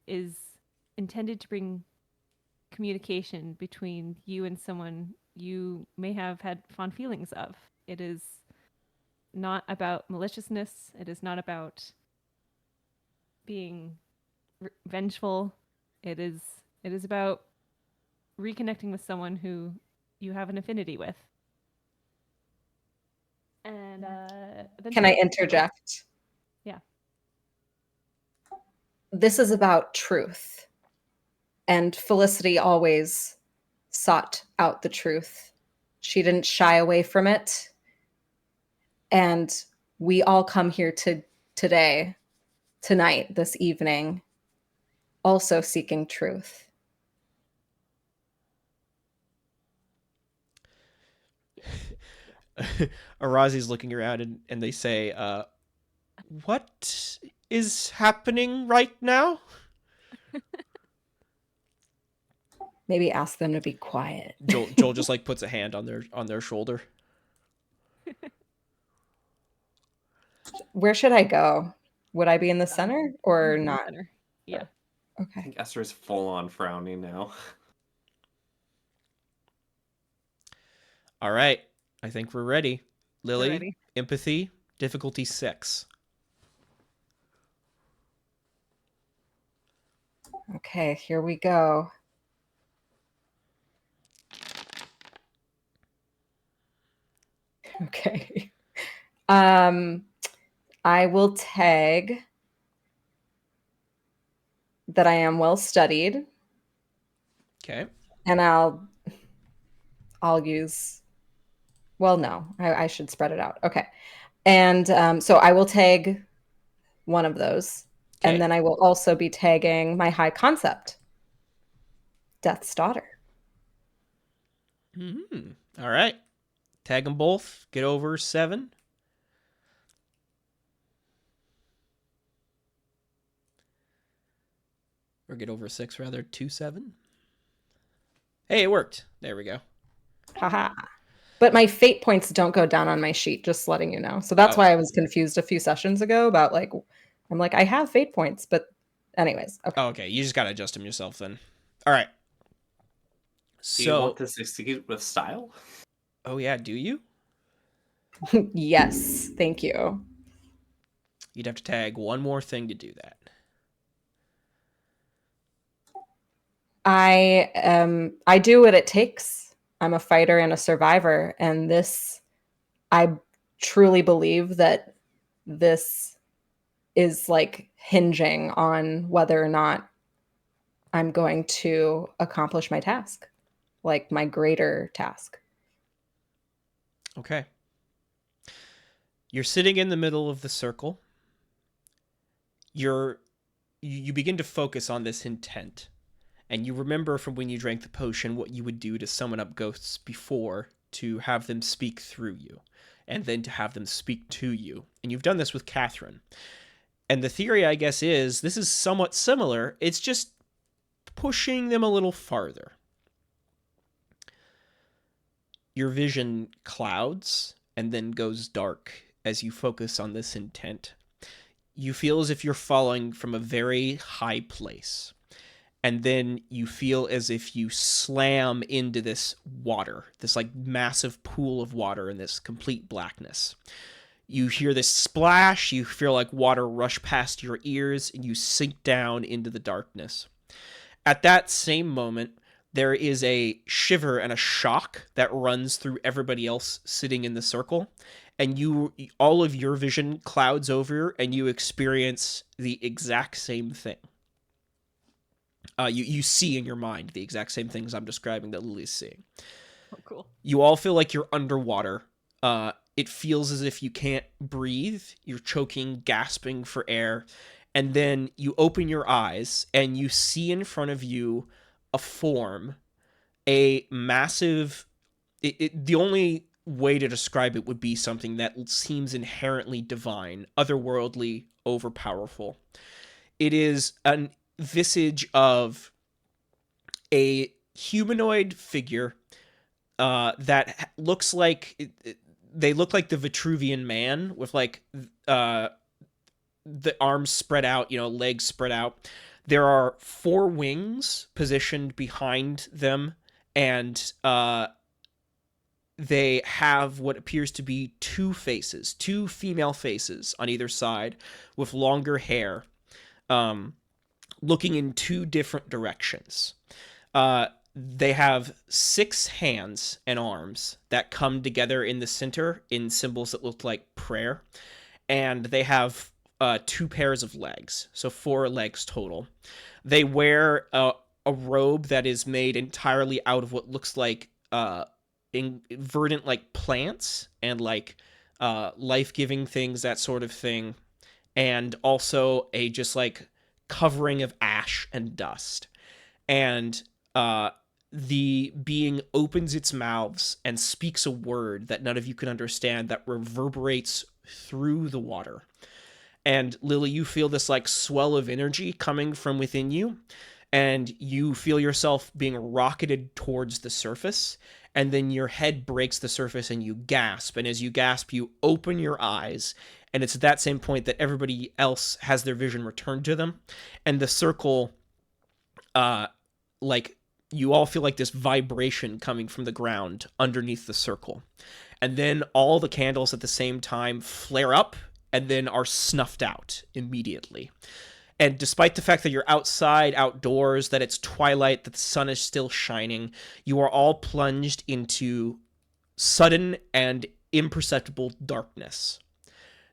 is intended to bring communication between you and someone you may have had fond feelings of. It is not about maliciousness. It is not about being vengeful. It is about reconnecting with someone who you have an affinity with. And then Can I interject? Yeah. This is about truth. And Felicity always sought out the truth. She didn't shy away from it. And we all come here tonight, this evening, also seeking truth. Arazi's looking around and they say, "What is happening right now?" Maybe ask them to be quiet. Joel just like puts a hand on their shoulder. Where should I go? Would I be in the center or in the not? center. Yeah. I Okay. think Esther's full on frowning now. All right, I think we're ready. Lily, ready. empathy, difficulty 6. Okay, here we go. Okay. I will tag that I am well studied, Okay. and I'll I'll use. Well, no, I should spread it out. Okay. And so I will tag one of those. Okay. And then I will also be tagging my high concept, Death's Daughter. All right. Tag them both. Get over 7. Or get over 6, rather. 2, 7. Hey, it worked. There we go. Haha. But my fate points don't go down on my sheet, just letting you know. So that's why I was confused a few sessions ago about like, I'm like, I have fate points, but anyways. Okay. Oh, okay. You just got to adjust them yourself then. All right. Do you want to succeed with style? Oh, yeah. Do you? Yes. Thank you. You'd have to tag one more thing to do that. I do what it takes. I'm a fighter and a survivor, and this, I truly believe that this is like hinging on whether or not I'm going to accomplish my task, like my greater task. Okay. You're sitting in the middle of the circle. You begin to focus on this intent. And you remember from when you drank the potion what you would do to summon up ghosts before to have them speak through you, and then to have them speak to you. And you've done this with Catherine. And the theory, I guess, is this is somewhat similar. It's just pushing them a little farther. Your vision clouds and then goes dark as you focus on this intent. You feel as if you're falling from a very high place. And then you feel as if you slam into this water, this like massive pool of water in this complete blackness. You hear this splash, you feel like water rush past your ears, and you sink down into the darkness. At that same moment, there is a shiver and a shock that runs through everybody else sitting in the circle, and all of your vision clouds over, and you experience the exact same thing. You see in your mind the exact same things I'm describing that Lily's seeing. Oh, cool. You all feel like you're underwater. It feels as if you can't breathe. You're choking, gasping for air. And then you open your eyes and you see in front of you a form, a massive... the only way to describe it would be something that seems inherently divine, otherworldly, overpowerful. It is an visage of a humanoid figure that looks like they look like the Vitruvian Man with like the arms spread out, legs spread out. There are 4 wings positioned behind them, and they have what appears to be 2 faces, 2 female faces on either side with longer hair. Looking in 2 different directions. They have 6 hands and arms that come together in the center in symbols that look like prayer. And they have 2 pairs of legs, so 4 legs total. They wear a robe that is made entirely out of what looks like verdant like plants and like life-giving things, that sort of thing. And also a just like covering of ash and dust. And the being opens its mouths and speaks a word that none of you can understand that reverberates through the water. And Lily, you feel this like swell of energy coming from within you, and you feel yourself being rocketed towards the surface, and then your head breaks the surface and you gasp. And as you gasp, you open your eyes. And it's at that same point that everybody else has their vision returned to them. And the circle, you all feel like this vibration coming from the ground underneath the circle. And then all the candles at the same time flare up and then are snuffed out immediately. And despite the fact that you're outside, outdoors, that it's twilight, that the sun is still shining, you are all plunged into sudden and imperceptible darkness.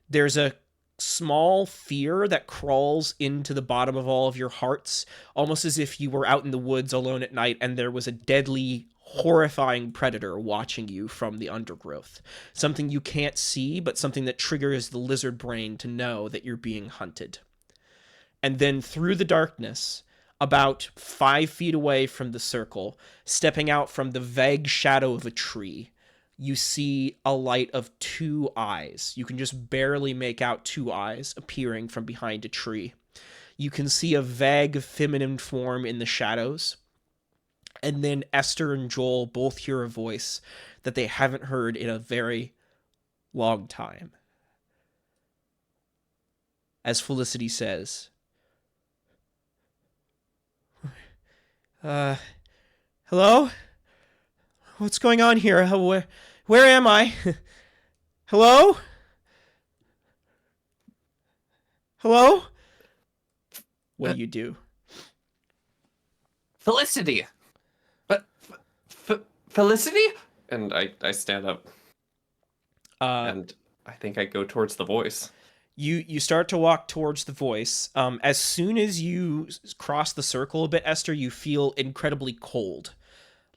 There's a small fear that crawls into the bottom of all of your hearts, almost as if you were out in the woods alone at night and there was a deadly, horrifying predator watching you from the undergrowth. Something you can't see, but something that triggers the lizard brain to know that you're being hunted. And then through the darkness, about 5 feet away from the circle, stepping out from the vague shadow of a tree, you see a light of 2 eyes. You can just barely make out 2 eyes appearing from behind a tree. You can see a vague feminine form in the shadows. And then Esther and Joel both hear a voice that they haven't heard in a very long time. As Felicity says, hello? What's going on here? Where am I? Hello? Hello? What do you do? Felicity! But Felicity? And I stand up and I think I go towards the voice. You start to walk towards the voice. As soon as you cross the circle a bit, Esther, you feel incredibly cold.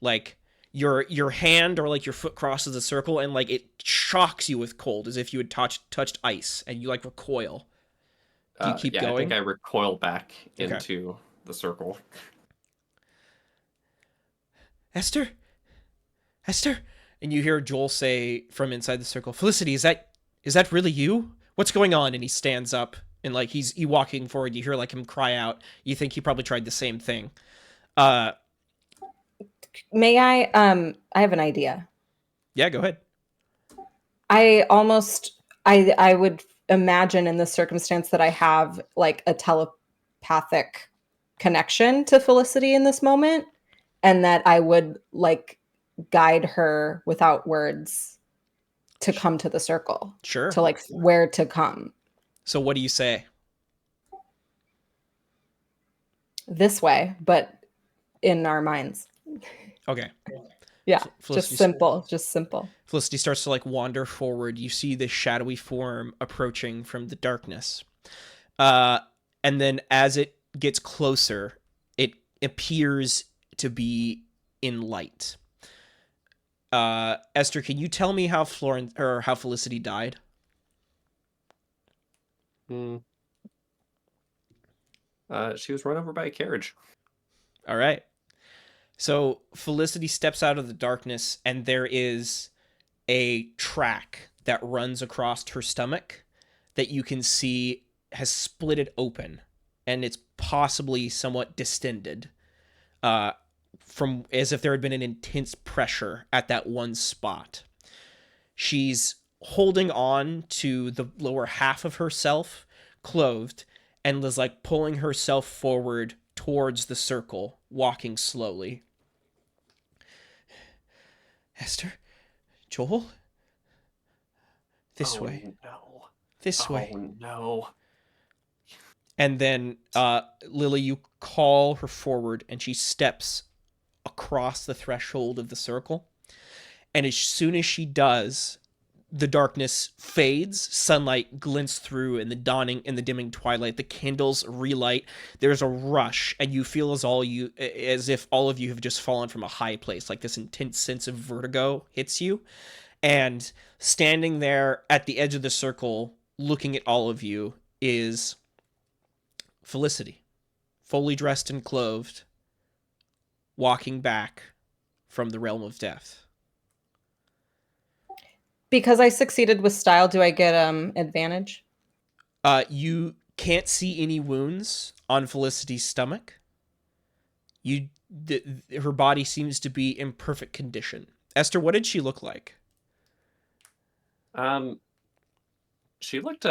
Like your hand or like your foot crosses the circle and like it shocks you with cold as if you had touched ice and you like recoil. Do you keep going? I think I recoil back into the circle. Esther? And you hear Joel say from inside the circle, Felicity, is that really you? What's going on? And he stands up and like he's walking forward. You hear like him cry out. You think he probably tried the same thing. May I have an idea. Yeah, go ahead. I would imagine in this circumstance that I have like a telepathic connection to Felicity in this moment, and that I would like guide her without words to come to the circle. Sure. To like where to come. So what do you say? This way, but in our minds. Okay. Yeah, Felicity, just simple. Felicity starts to like wander forward. You see this shadowy form approaching from the darkness. And then as it gets closer, it appears to be in light. Esther, can you tell me how how Felicity died? She was run over by a carriage. All right. So Felicity steps out of the darkness, and there is a track that runs across her stomach that you can see has split it open, and it's possibly somewhat distended, from as if there had been an intense pressure at that one spot. She's holding on to the lower half of herself, clothed, and is like pulling herself forward towards the circle, walking slowly. Esther? Joel? This way. No. This way. Oh, no. And then, Lily, you call her forward, and she steps across the threshold of the circle. And as soon as she does, the darkness fades, sunlight glints through in the dimming twilight, the candles relight, there's a rush, and you feel as if all of you have just fallen from a high place, like this intense sense of vertigo hits you. And standing there at the edge of the circle, looking at all of you, is Felicity, fully dressed and clothed, walking back from the realm of death. Because I succeeded with style, do I get advantage? You can't see any wounds on Felicity's stomach. Her body seems to be in perfect condition. Esther, what did she look like? She looked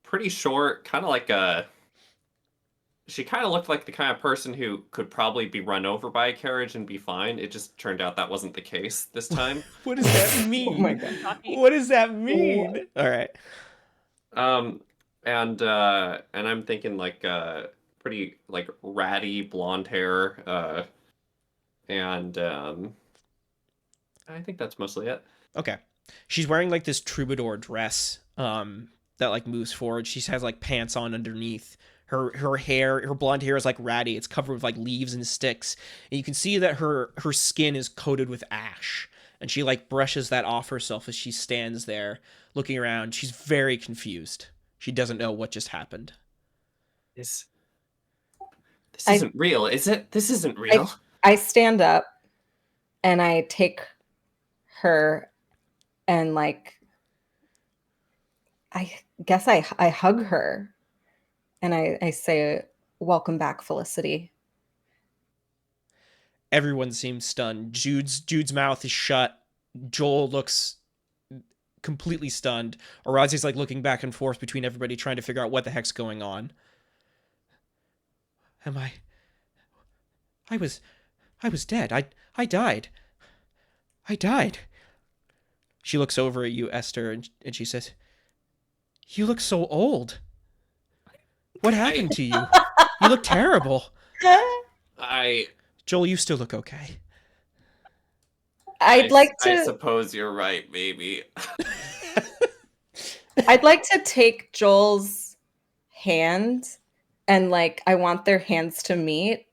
pretty short, kind of like she kind of looked like the kind of person who could probably be run over by a carriage and be fine. It just turned out that wasn't the case this time. What does that mean? Oh my god. What does that mean? All right. And I'm thinking like pretty like ratty blonde hair. And I think that's mostly it. Okay. She's wearing like this troubadour dress that like moves forward. She has like pants on underneath. Her hair, her blonde hair is like ratty. It's covered with like leaves and sticks. And you can see that her skin is coated with ash. And she like brushes that off herself as she stands there looking around. She's very confused. She doesn't know what just happened. This I- isn't real, is it? This isn't real. I stand up and I take her and like I guess I hug her and I say, "Welcome back, Felicity." Everyone seems stunned. Jude's mouth is shut. Joel looks completely stunned. Arazi's like looking back and forth between everybody trying to figure out what the heck's going on. I was dead. I died. I died. She looks over at you, Esther, and she says, "You look so old. What happened to you? You look terrible." Joel, you still look okay. I'd like I to suppose you're right, maybe. I'd like to take Joel's hand and like I want their hands to meet.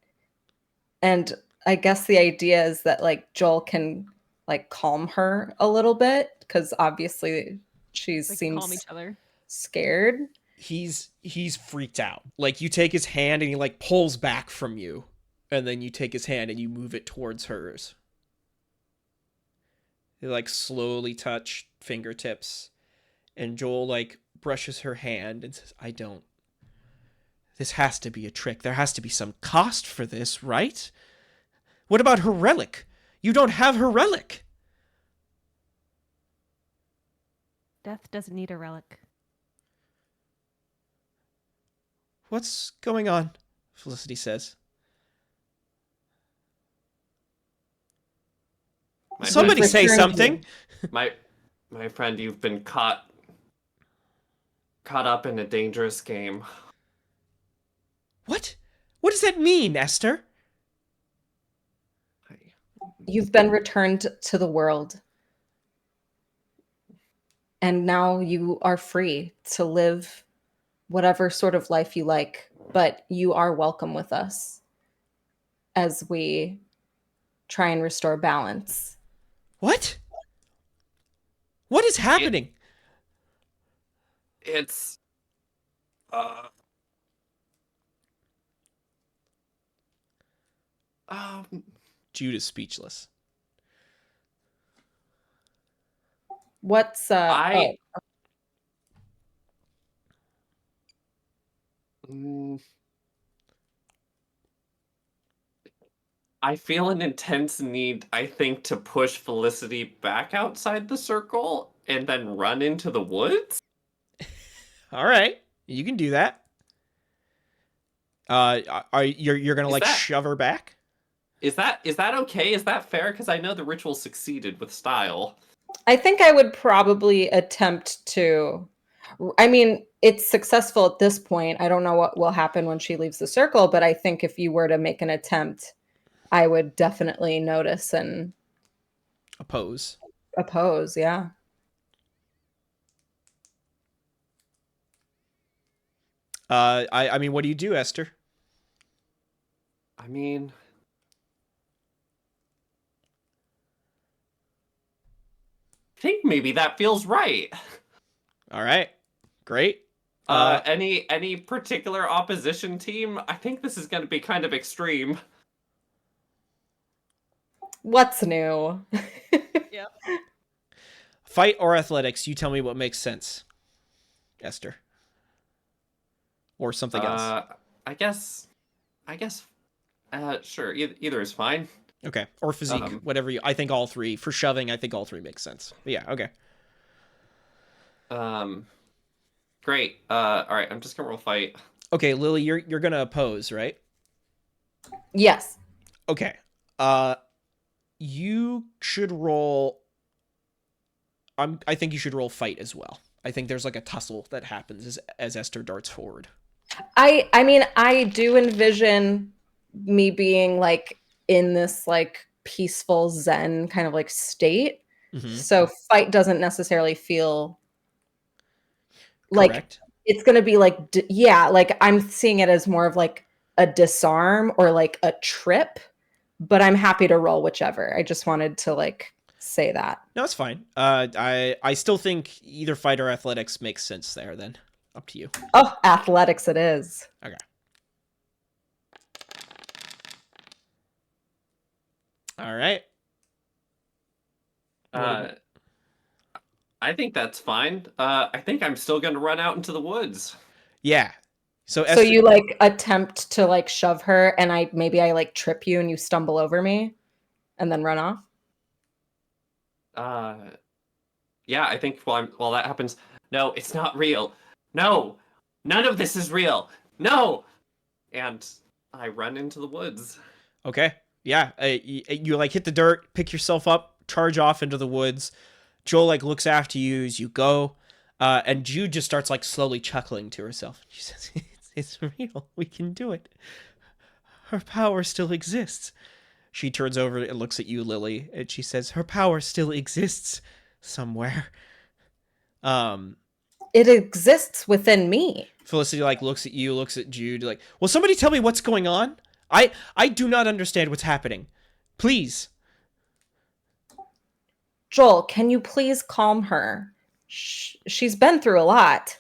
And I guess the idea is that like Joel can like calm her a little bit because obviously she Like seems calm each other. scared. He's freaked out. Like you take his hand and he like pulls back from you, and then you take his hand and you move it towards hers. They like slowly touch fingertips, and Joel like brushes her hand and says, "This has to be a trick. There has to be some cost for this, right? What about her relic? You don't have her relic." Death doesn't need a relic. "What's going on?" Felicity says. My Somebody friend- say Return something. my friend, you've been caught up in a dangerous game. What? What does that mean, Esther? You've been returned to the world. And now you are free to live whatever sort of life you like, but you are welcome with us as we try and restore balance. What? What is happening? It's Jude is speechless. What's I oh, Mm. I feel an intense need, I think, to push Felicity back outside the circle and then run into the woods. All right, you can do that. You're gonna Is like that- shove her back? Is that okay? Is that fair? Because I know the ritual succeeded with style. I think I would probably attempt to. I mean, it's successful at this point. I don't know what will happen when she leaves the circle, but I think if you were to make an attempt, I would definitely notice and Oppose. oppose. Yeah. I mean, what do you do, Esther? I mean, I think maybe that feels right. All right, great. Any particular opposition team? I think this is going to be kind of extreme. What's new? Fight or athletics? You tell me what makes sense, Esther. Or something else. I guess. Sure. Either is fine. Okay. Or physique, whatever you. I think all three. For shoving, I think all three makes sense. But yeah. Okay. Great. All right. I'm just gonna roll fight. Okay, Lily, you're gonna oppose, right? Yes. Okay. You should roll. I think you should roll fight as well. I think there's like a tussle that happens as Esther darts forward. I mean, I do envision me being like in this like peaceful Zen kind of like state. Mhm. So fight doesn't necessarily feel like Correct. it's gonna be like yeah, like I'm seeing it as more of like a disarm or like a trip, but I'm happy to roll whichever. I just wanted to like say that. No, it's fine. I still think either fight or athletics makes sense there. Then up to you. Oh, athletics it is. Okay. All right. I think that's fine. I think I'm still gonna run out into the woods. Yeah. So So you like attempt to like shove her and I like trip you and you stumble over me and then run off? Yeah, I think while that happens, no, it's not real. No, none of this is real. No, and I run into the woods. Okay. Yeah. You like hit the dirt, pick yourself up, charge off into the woods. Joel like looks after you as you go, and Jude just starts like slowly chuckling to herself. She says, "It's real. We can do it. Her power still exists." She turns over and looks at you, Lily, and she says, "Her power still exists somewhere." It exists within me. Felicity like looks at you, looks at Jude, like, "Will somebody tell me what's going on? I do not understand what's happening. Please." Joel, can you please calm her? She's been through a lot.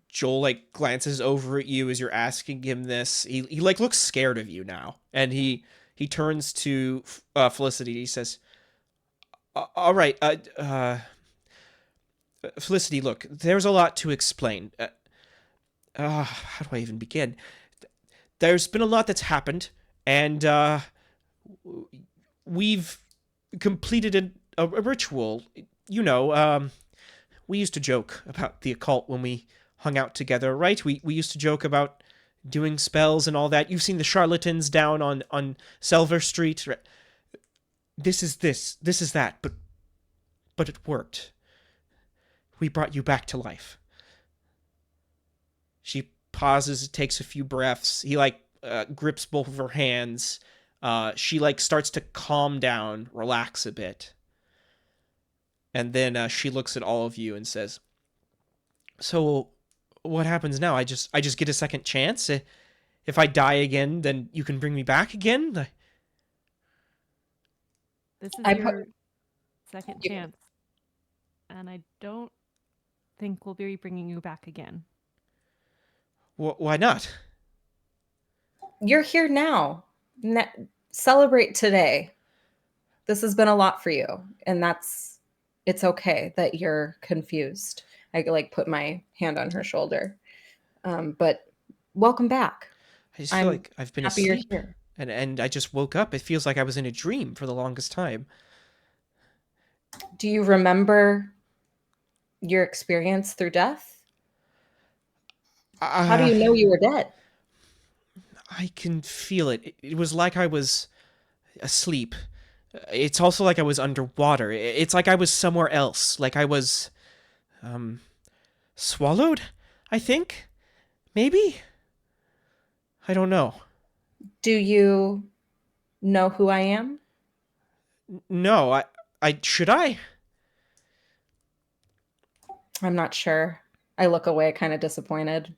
Joel like glances over at you as you're asking him this. He like looks scared of you now, and he turns to Felicity. He says, "All right, Felicity, look, there's a lot to explain. How do I even begin? There's been a lot that's happened, and we've completed a ritual. You know, we used to joke about the occult when we hung out together, right? We used to joke about doing spells and all that. You've seen the charlatans down on Selver Street. This is that, but it worked. We brought you back to life." She pauses, takes a few breaths. He like grips both of her hands. She like starts to calm down, relax a bit. And then she looks at all of you and says, "So what happens now? I just get a second chance? If I die again, then you can bring me back again?" This is I your second chance. And I don't think we'll be bringing you back again. Why not? You're here now. Celebrate today. This has been a lot for you, and it's okay that you're confused. I like put my hand on her shoulder. But welcome back. I just feel like I've been happy you're asleep. here. And I just woke up. It feels like I was in a dream for the longest time. Do you remember your experience through death? How do you know you were dead? I can feel it. It was like I was asleep. It's also like I was underwater. It's like I was somewhere else. Like I was, swallowed, I think? Maybe? I don't know. Do you know who I am? No, should I? I'm not sure. I look away, kind of disappointed.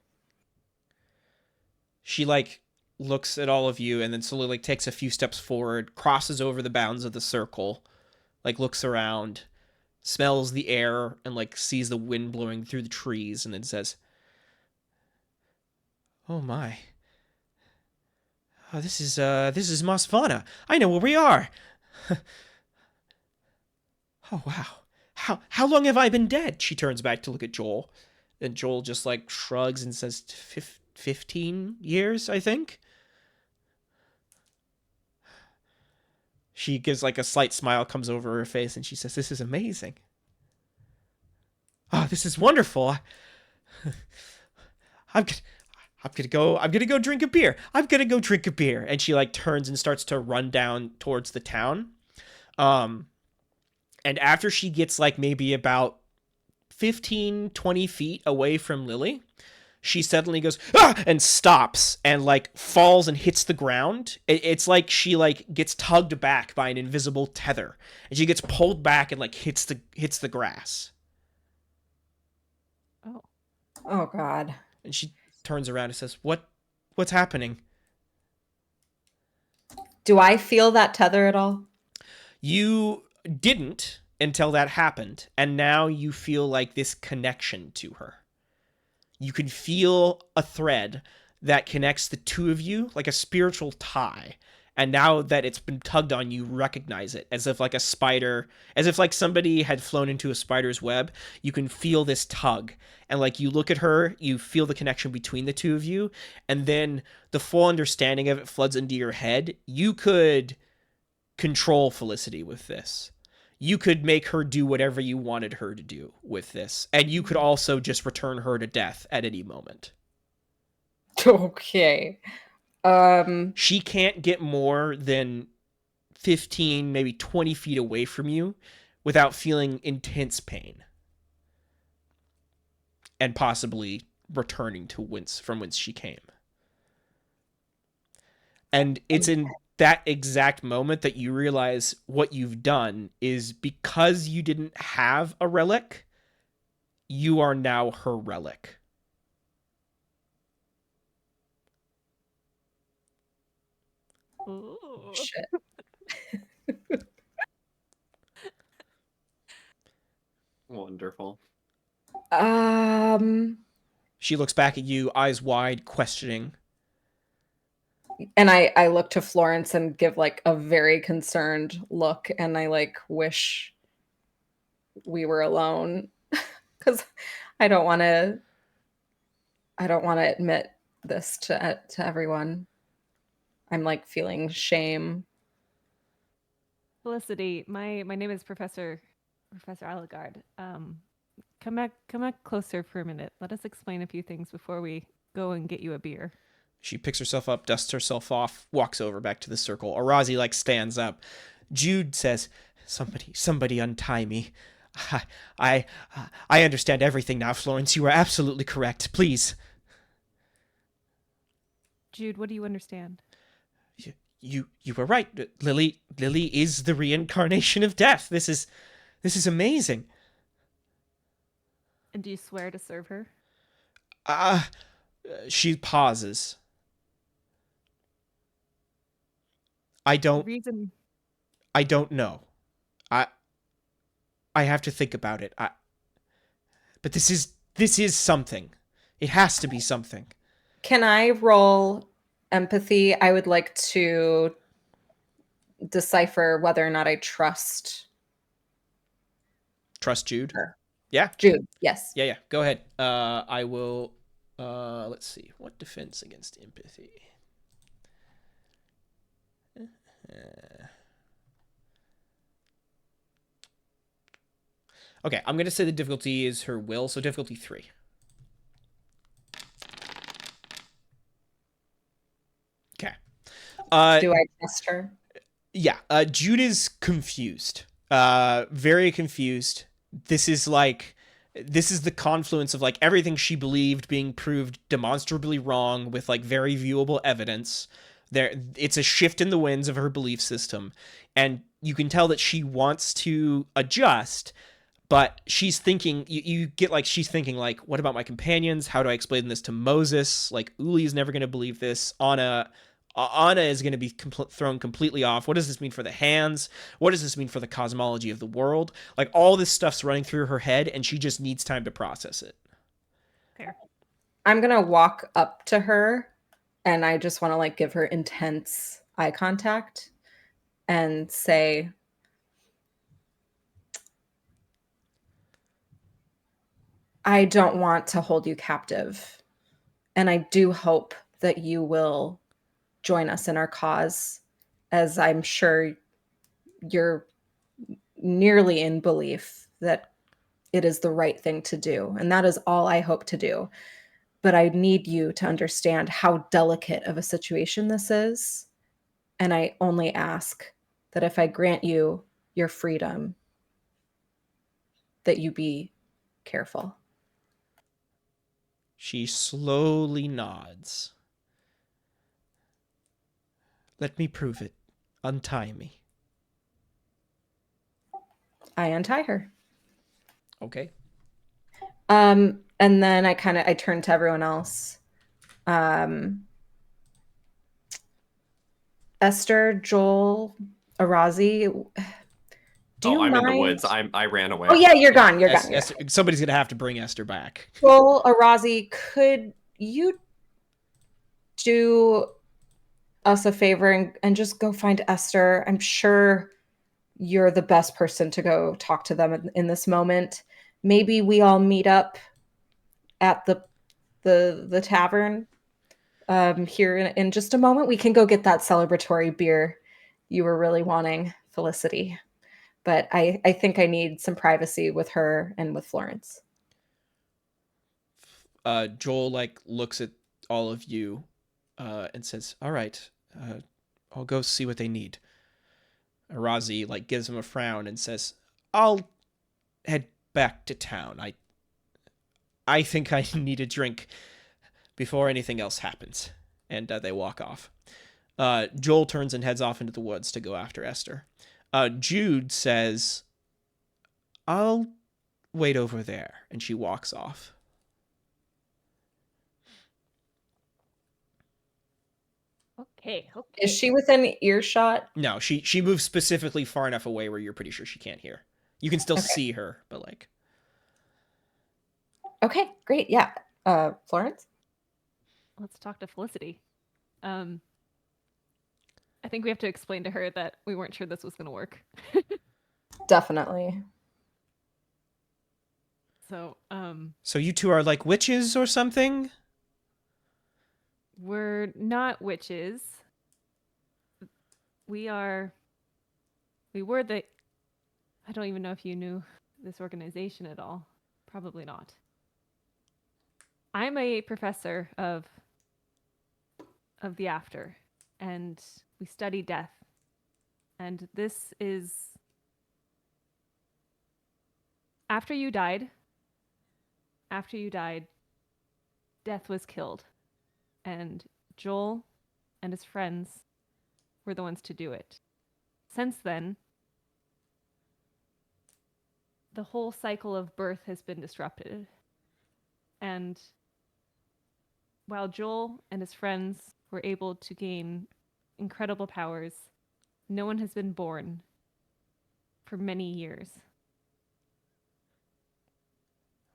She like looks at all of you and then slowly like takes a few steps forward, crosses over the bounds of the circle, like looks around, smells the air and like sees the wind blowing through the trees, and then says, "Oh my. Oh, this is Mos Vana. I know where we are." "Oh wow. How long have I been dead?" She turns back to look at Joel, and Joel just like shrugs and says, 15 years, I think. She gives like a slight smile comes over her face, and she says, "This is amazing. Oh, this is wonderful. I'm gonna go drink a beer. I'm gonna go drink a beer." And she like turns and starts to run down towards the town. And after she gets like maybe about 15, 20 feet away from Lily, she suddenly goes, "Ah!" and stops and like falls and hits the ground. It's like she like gets tugged back by an invisible tether, and she gets pulled back and like hits the grass. Oh. Oh God. And she turns around and says, What's happening? Do I feel that tether at all? You didn't until that happened, and now you feel like this connection to her. You can feel a thread that connects the two of you, like a spiritual tie. And now that it's been tugged on, you recognize it as if like a spider, as if like somebody had flown into a spider's web. You can feel this tug. And like you look at her, you feel the connection between the two of you. And then the full understanding of it floods into your head. You could control Felicity with this. You could make her do whatever you wanted her to do with this. And you could also just return her to death at any moment. Okay. She can't get more than 15, maybe 20 feet away from you without feeling intense pain. And possibly returning to from whence she came. And it's in that exact moment that you realize what you've done is because you didn't have a relic, you are now her relic. Ooh. Shit. Wonderful. She looks back at you, eyes wide, questioning. And I look to Florence and give like a very concerned look, and I like wish we were alone because I don't want to. I don't want to admit this to everyone. I'm like feeling shame. Felicity, my name is Professor Allegard. Come back closer for a minute. Let us explain a few things before we go and get you a beer. She picks herself up, dusts herself off, walks over back to the circle. Arazi like stands up. Jude says, "Somebody untie me. I understand everything now, Florence. You are absolutely correct. Please." Jude, what do you understand? You were right. Lily is the reincarnation of death. This is amazing. And do you swear to serve her? She pauses. I don't know. I have to think about it. But this is something. It has to be something. Can I roll empathy? I would like to decipher whether or not I trust Jude? her. Yeah. Jude, yes. Yeah. Go ahead. I will. Let's see. What defense against empathy? Okay, I'm gonna say the difficulty is her will, so difficulty 3. Okay. Do I trust her? Yeah. Jude is confused. Very confused. This is the confluence of like everything she believed being proved demonstrably wrong with like very viewable evidence. It's a shift in the winds of her belief system, and you can tell that she wants to adjust, but she's thinking, you get like she's thinking like, what about my companions? How do I explain this to Moses? Like Uli is never going to believe this. Anna is going to be thrown completely off. What does this mean for the hands? What does this mean for the cosmology of the world? Like all this stuff's running through her head, and she just needs time to process it. Fair. I'm gonna walk up to her, and I just want to like give her intense eye contact and say, I don't want to hold you captive, and I do hope that you will join us in our cause, as I'm sure you're nearly in belief that it is the right thing to do. And that is all I hope to do. But I need you to understand how delicate of a situation this is. And I only ask that if I grant you your freedom, that you be careful. She slowly nods. Let me prove it. Untie me. I untie her. Okay. And then I turn to everyone else. Esther, Joel, Arazi, do you I'm in the mind? woods. I ran away. Oh yeah, you're gone. You're gone. Esther, somebody's gonna have to bring Esther back. Joel, Arazi, could you do us a favor and just go find Esther? I'm sure you're the best person to go talk to them in this moment. Maybe we all meet up at the tavern here in just a moment. We can go get that celebratory beer you were really wanting, Felicity. But I think I need some privacy with her and with Florence. Joel like looks at all of you and says, "All right, I'll go see what they need." Arazi like gives him a frown and says, "I'll head back to town. I think I need a drink before anything else happens." And they walk off. Joel turns and heads off into the woods to go after Esther. Jude says, "I'll wait over there," and she walks off. Okay. Is she within earshot? No, she moves specifically far enough away where you're pretty sure she can't hear. You can still see her, but like. Okay, great. Yeah. Florence? Let's talk to Felicity. I think we have to explain to her that we weren't sure this was going to work. Definitely. So, So you two are like witches or something? we're not witches. We were the, I don't even know if you knew this organization at all. Probably not. I'm a professor of the after, and we study death. And this is after you died, death was killed. And Joel and his friends were the ones to do it. Since then, the whole cycle of birth has been disrupted. And while Joel and his friends were able to gain incredible powers, no one has been born for many years.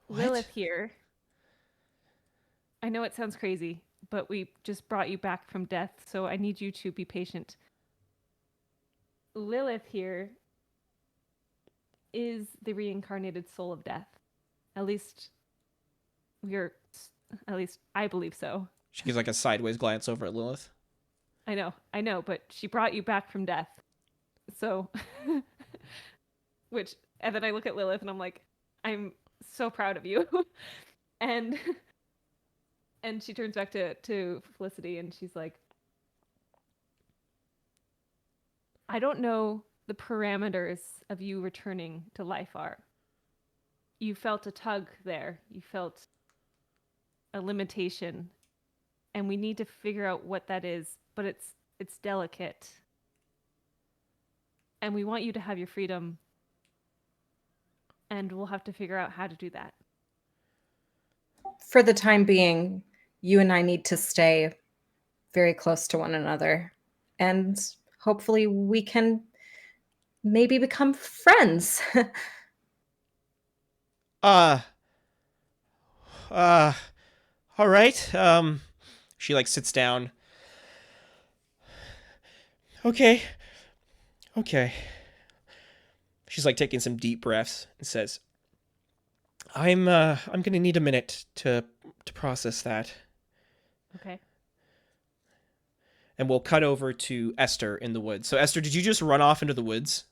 What? Lilith here. I know it sounds crazy, but we just brought you back from death, so I need you to be patient. Lilith here is the reincarnated soul of death. At least I believe so. She gives like a sideways glance over at Lilith. I know, but she brought you back from death. So, and then I look at Lilith and I'm like, I'm so proud of you. and she turns back to Felicity and she's like, I don't know the parameters of you returning to life are. You felt a tug there. You felt a limitation. And we need to figure out what that is, but it's delicate. And we want you to have your freedom. And we'll have to figure out how to do that. For the time being, you and I need to stay very close to one another. And hopefully we can maybe become friends. All right. She like sits down. Okay. She's like taking some deep breaths and says, I'm gonna need a minute to process that. Okay. And we'll cut over to Esther in the woods. So Esther, did you just run off into the woods?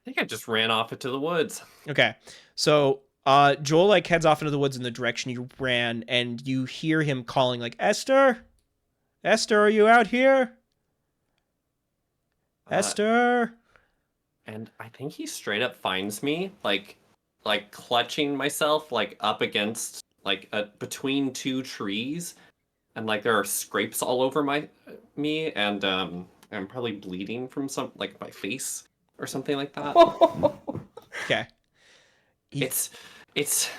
I think I just ran off into the woods. Okay. So Joel like heads off into the woods in the direction you ran, and you hear him calling like, Esther? Esther, are you out here? Esther? And I think he straight up finds me like clutching myself like up against like between two trees, and like there are scrapes all over me, and I'm probably bleeding from some like my face or something like that. Okay. It's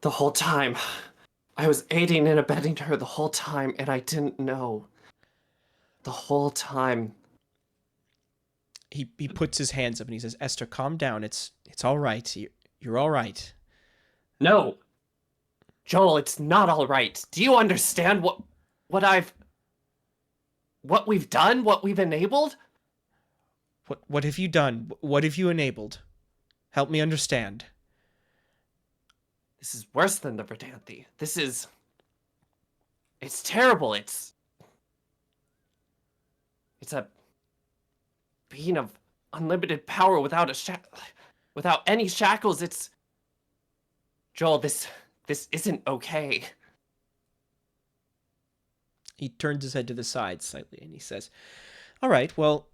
The whole time. I was aiding and abetting her the whole time, and I didn't know. The whole time. He puts his hands up and he says, "Esther, calm down. It's all right. You're all right." No. Joel, it's not all right. Do you understand what we've done? What we've enabled? What have you done? What have you enabled? Help me understand. This is worse than the Verdanthe. It's terrible. It's a being of unlimited power without without any shackles. It's Joel, this isn't okay. He turns his head to the side slightly and he says, "All right, well,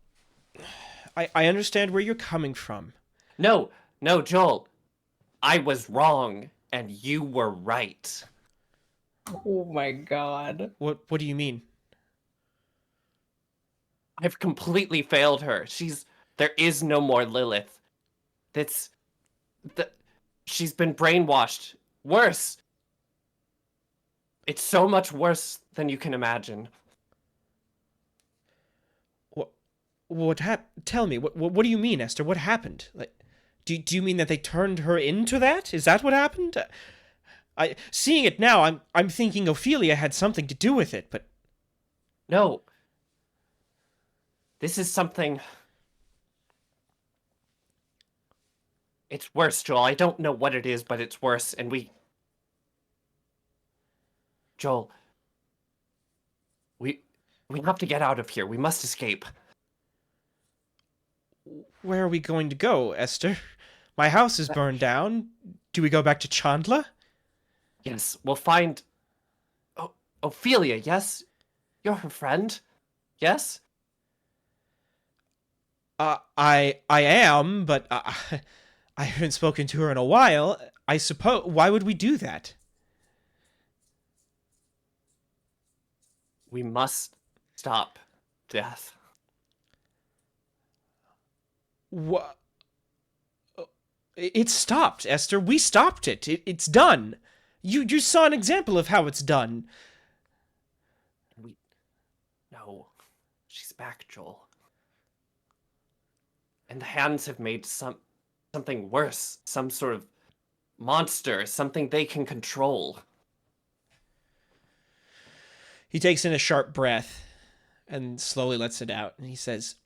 I understand where you're coming from." No, Joel. I was wrong and you were right. Oh my god. What do you mean? I've completely failed her. There is no more Lilith. She's been brainwashed. Worse. It's so much worse than you can imagine. What happened? Tell me. What do you mean, Esther? What happened? Like, do you mean that they turned her into that? Is that what happened? Seeing it now, I'm thinking Ophelia had something to do with it, but No. This is something. It's worse, Joel. I don't know what it is, but it's worse, and Joel, we have to get out of here. We must escape. where are we going to go, Esther? My house is burned down. Do we go back to Chandler? Yes, we'll find Ophelia, yes? You're her friend? Yes? I am, but I haven't spoken to her in a while. I suppose. Why would we do that? We must stop death. What? It stopped, Esther. We stopped it. It's done. You saw an example of how it's done. No. She's back, Joel. And the hands have made something worse. Some sort of monster. Something they can control. He takes in a sharp breath and slowly lets it out. And he says,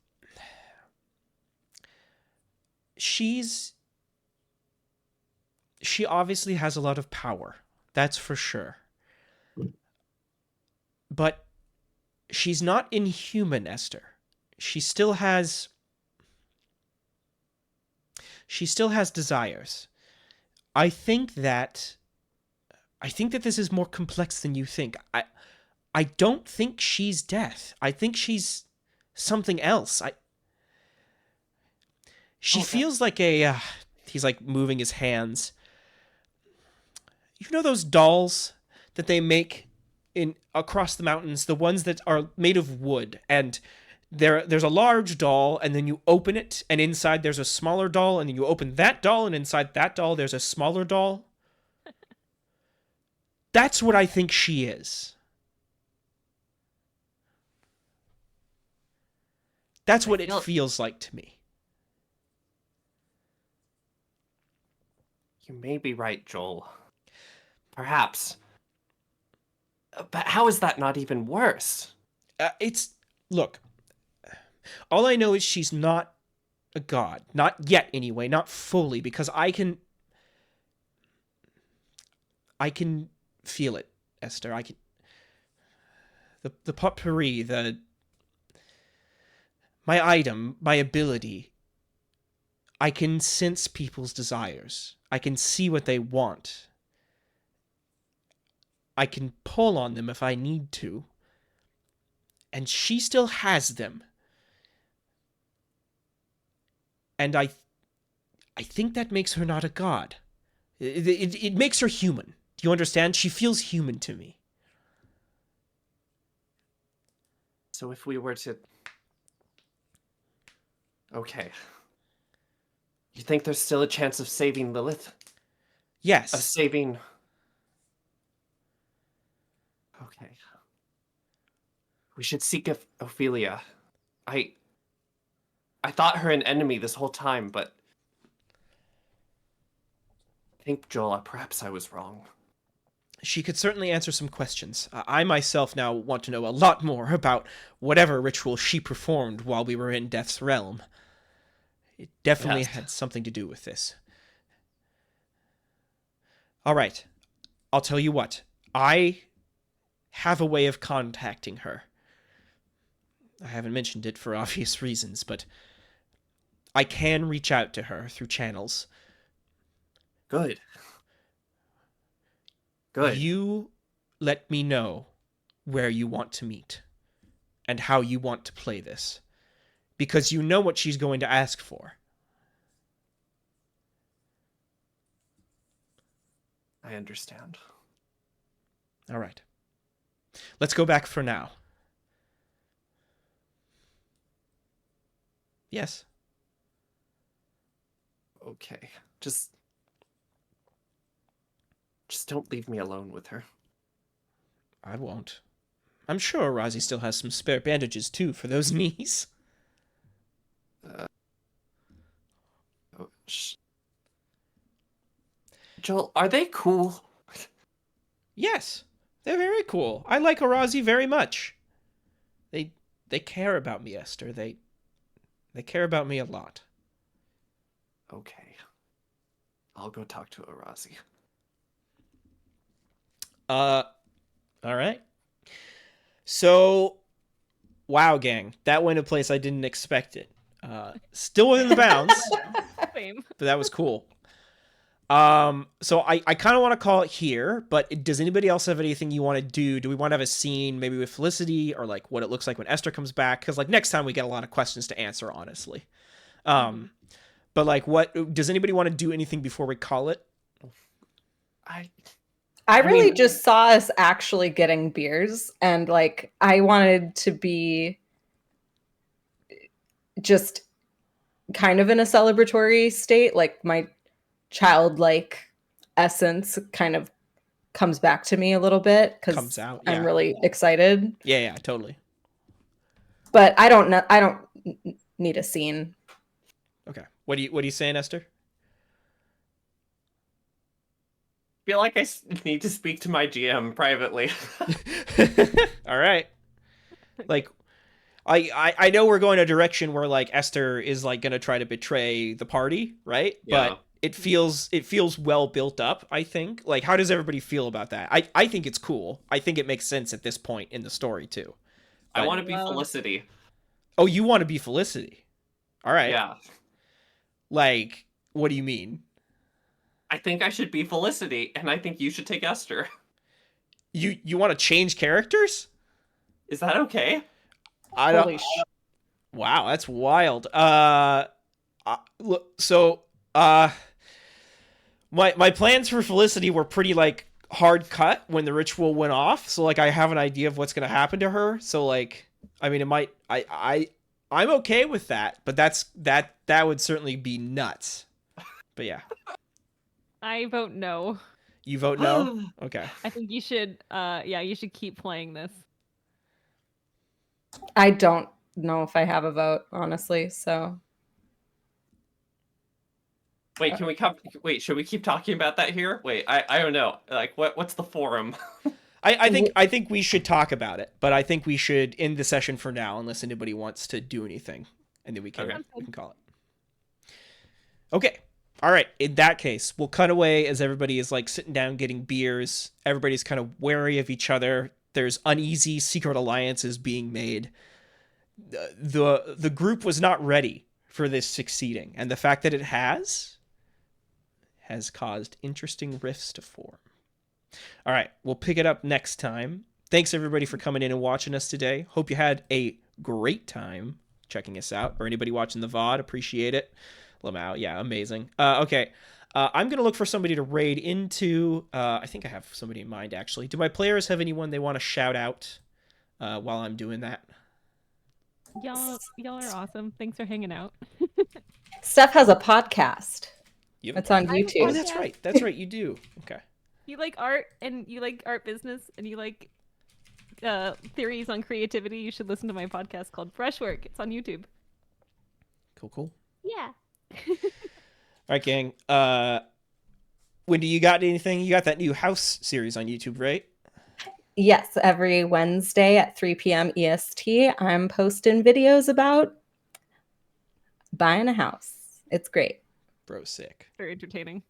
She obviously has a lot of power. That's for sure. But she's not inhuman, Esther. She still has desires. I think that this is more complex than you think. I don't think she's death. I think she's something else. She feels like a he's like moving his hands. You know those dolls that they make across the mountains, the ones that are made of wood, and there's a large doll, and then you open it, and inside there's a smaller doll, and then you open that doll, and inside that doll there's a smaller doll. That's what I think she is. That's what it feels like to me. You may be right, Joel. Perhaps. But how is that not even worse? Look, all I know is she's not a god. Not yet, anyway. Not fully, because I can feel it, Esther. I can... The potpourri, my item, my ability. I can sense people's desires. I can see what they want. I can pull on them if I need to. And she still has them. And I think that makes her not a god. It makes her human. Do you understand? She feels human to me. So if we were to... Okay. You think there's still a chance of saving Lilith? Yes. Of saving Okay. We should seek Ophelia. I thought her an enemy this whole time, but I think, Joel, perhaps I was wrong. She could certainly answer some questions. I myself now want to know a lot more about whatever ritual she performed while we were in Death's realm. It definitely Yes. had something to do with this. All right. I'll tell you what. I have a way of contacting her. I haven't mentioned it for obvious reasons, but I can reach out to her through channels. Good. Good. You let me know where you want to meet and how you want to play this, because you know what she's going to ask for. I understand. All right. Let's go back for now. Yes. Okay. Just don't leave me alone with her. I won't. I'm sure Razi still has some spare bandages too for those knees. Oh, Joel, are they cool? Yes, they're very cool. I like Arazi very much. They care about me, Esther. They care about me a lot. Okay. I'll go talk to Arazi. All right. So, wow, gang, that went a place I didn't expect it. Still within the bounds, Same. but that was cool. So I kind of want to call it here, but does anybody else have anything you want to do? Do we want to have a scene maybe with Felicity, or like what it looks like when Esther comes back? Because like next time we get a lot of questions to answer, honestly. But like, what does anybody want to do anything before we call it? I really mean- just saw us actually getting beers, and like I wanted to be just kind of in a celebratory state, like my childlike essence kind of comes back to me a little bit because Comes out, I'm yeah. really excited. Yeah, totally. But I don't know. I don't need a scene. Okay. What are you saying, Esther? I feel like I need to speak to my GM privately. All right. Like, I know we're going a direction where like Esther is like gonna try to betray the party, right? Yeah. But it feels well built up, I think. Like, how does everybody feel about that? I think it's cool. I think it makes sense at this point in the story too. I But- want to be Well- Felicity. Oh, you want to be Felicity? All right. Yeah. Like, what do you mean? I think I should be Felicity, and I think you should take Esther. You want to change characters? Is that okay? I Holy don't. Wow, that's wild. Look, so my plans for Felicity were pretty like hard cut when the ritual went off. So like I have an idea of what's gonna happen to her. So like, I mean, it might. I'm okay with that, but that would certainly be nuts. But yeah, I vote no. you vote no. Okay. I think you should you should keep playing this. I don't know if I have a vote, honestly. So Wait, can we come? Wait, should we keep talking about that here? Wait, I don't know. Like, what's the forum? I think we should talk about it, but I think we should end the session for now, unless anybody wants to do anything, and then we can Okay. we can call it. Okay. All right. In that case, we'll cut away as everybody is like sitting down getting beers. Everybody's kind of wary of each other. There's uneasy secret alliances being made. The group was not ready for this succeeding, and the fact that it has caused interesting rifts to form. All right, we'll pick it up next time. Thanks everybody for coming in and watching us today. Hope you had a great time checking us out, or anybody watching the VOD, appreciate it. Lamau, yeah, amazing. Okay, I'm going to look for somebody to raid into. I think I have somebody in mind, actually. Do my players have anyone they want to shout out while I'm doing that? Y'all are awesome. Thanks for hanging out. Steph has a podcast. You have It's on I- Oh, YouTube. that's right. That's right. You do. Okay. You like art and you like art business and you like theories on creativity, you should listen to my podcast called Brushwork. It's on YouTube. Cool. Yeah. All right, gang. Wendy, you got anything? You got that new House series on YouTube, right? Yes, every Wednesday at 3 p.m. EST, I'm posting videos about buying a house. It's great. Bro, sick. Very entertaining.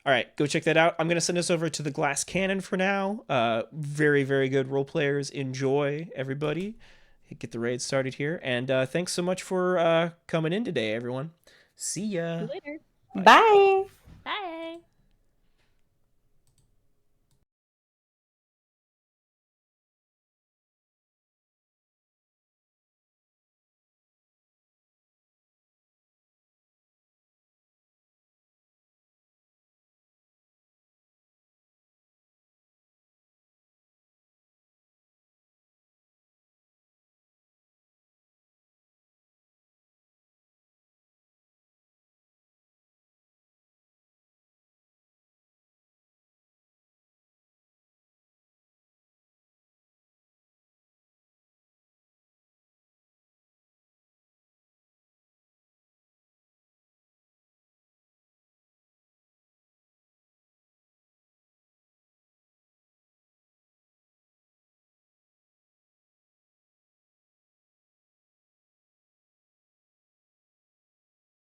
All right, go check that out. I'm going to send us over to the Glass Cannon for now. Very, very good role players. Enjoy, everybody. Get the raid started here. And thanks so much for coming in today, everyone. See ya. See you later. Bye.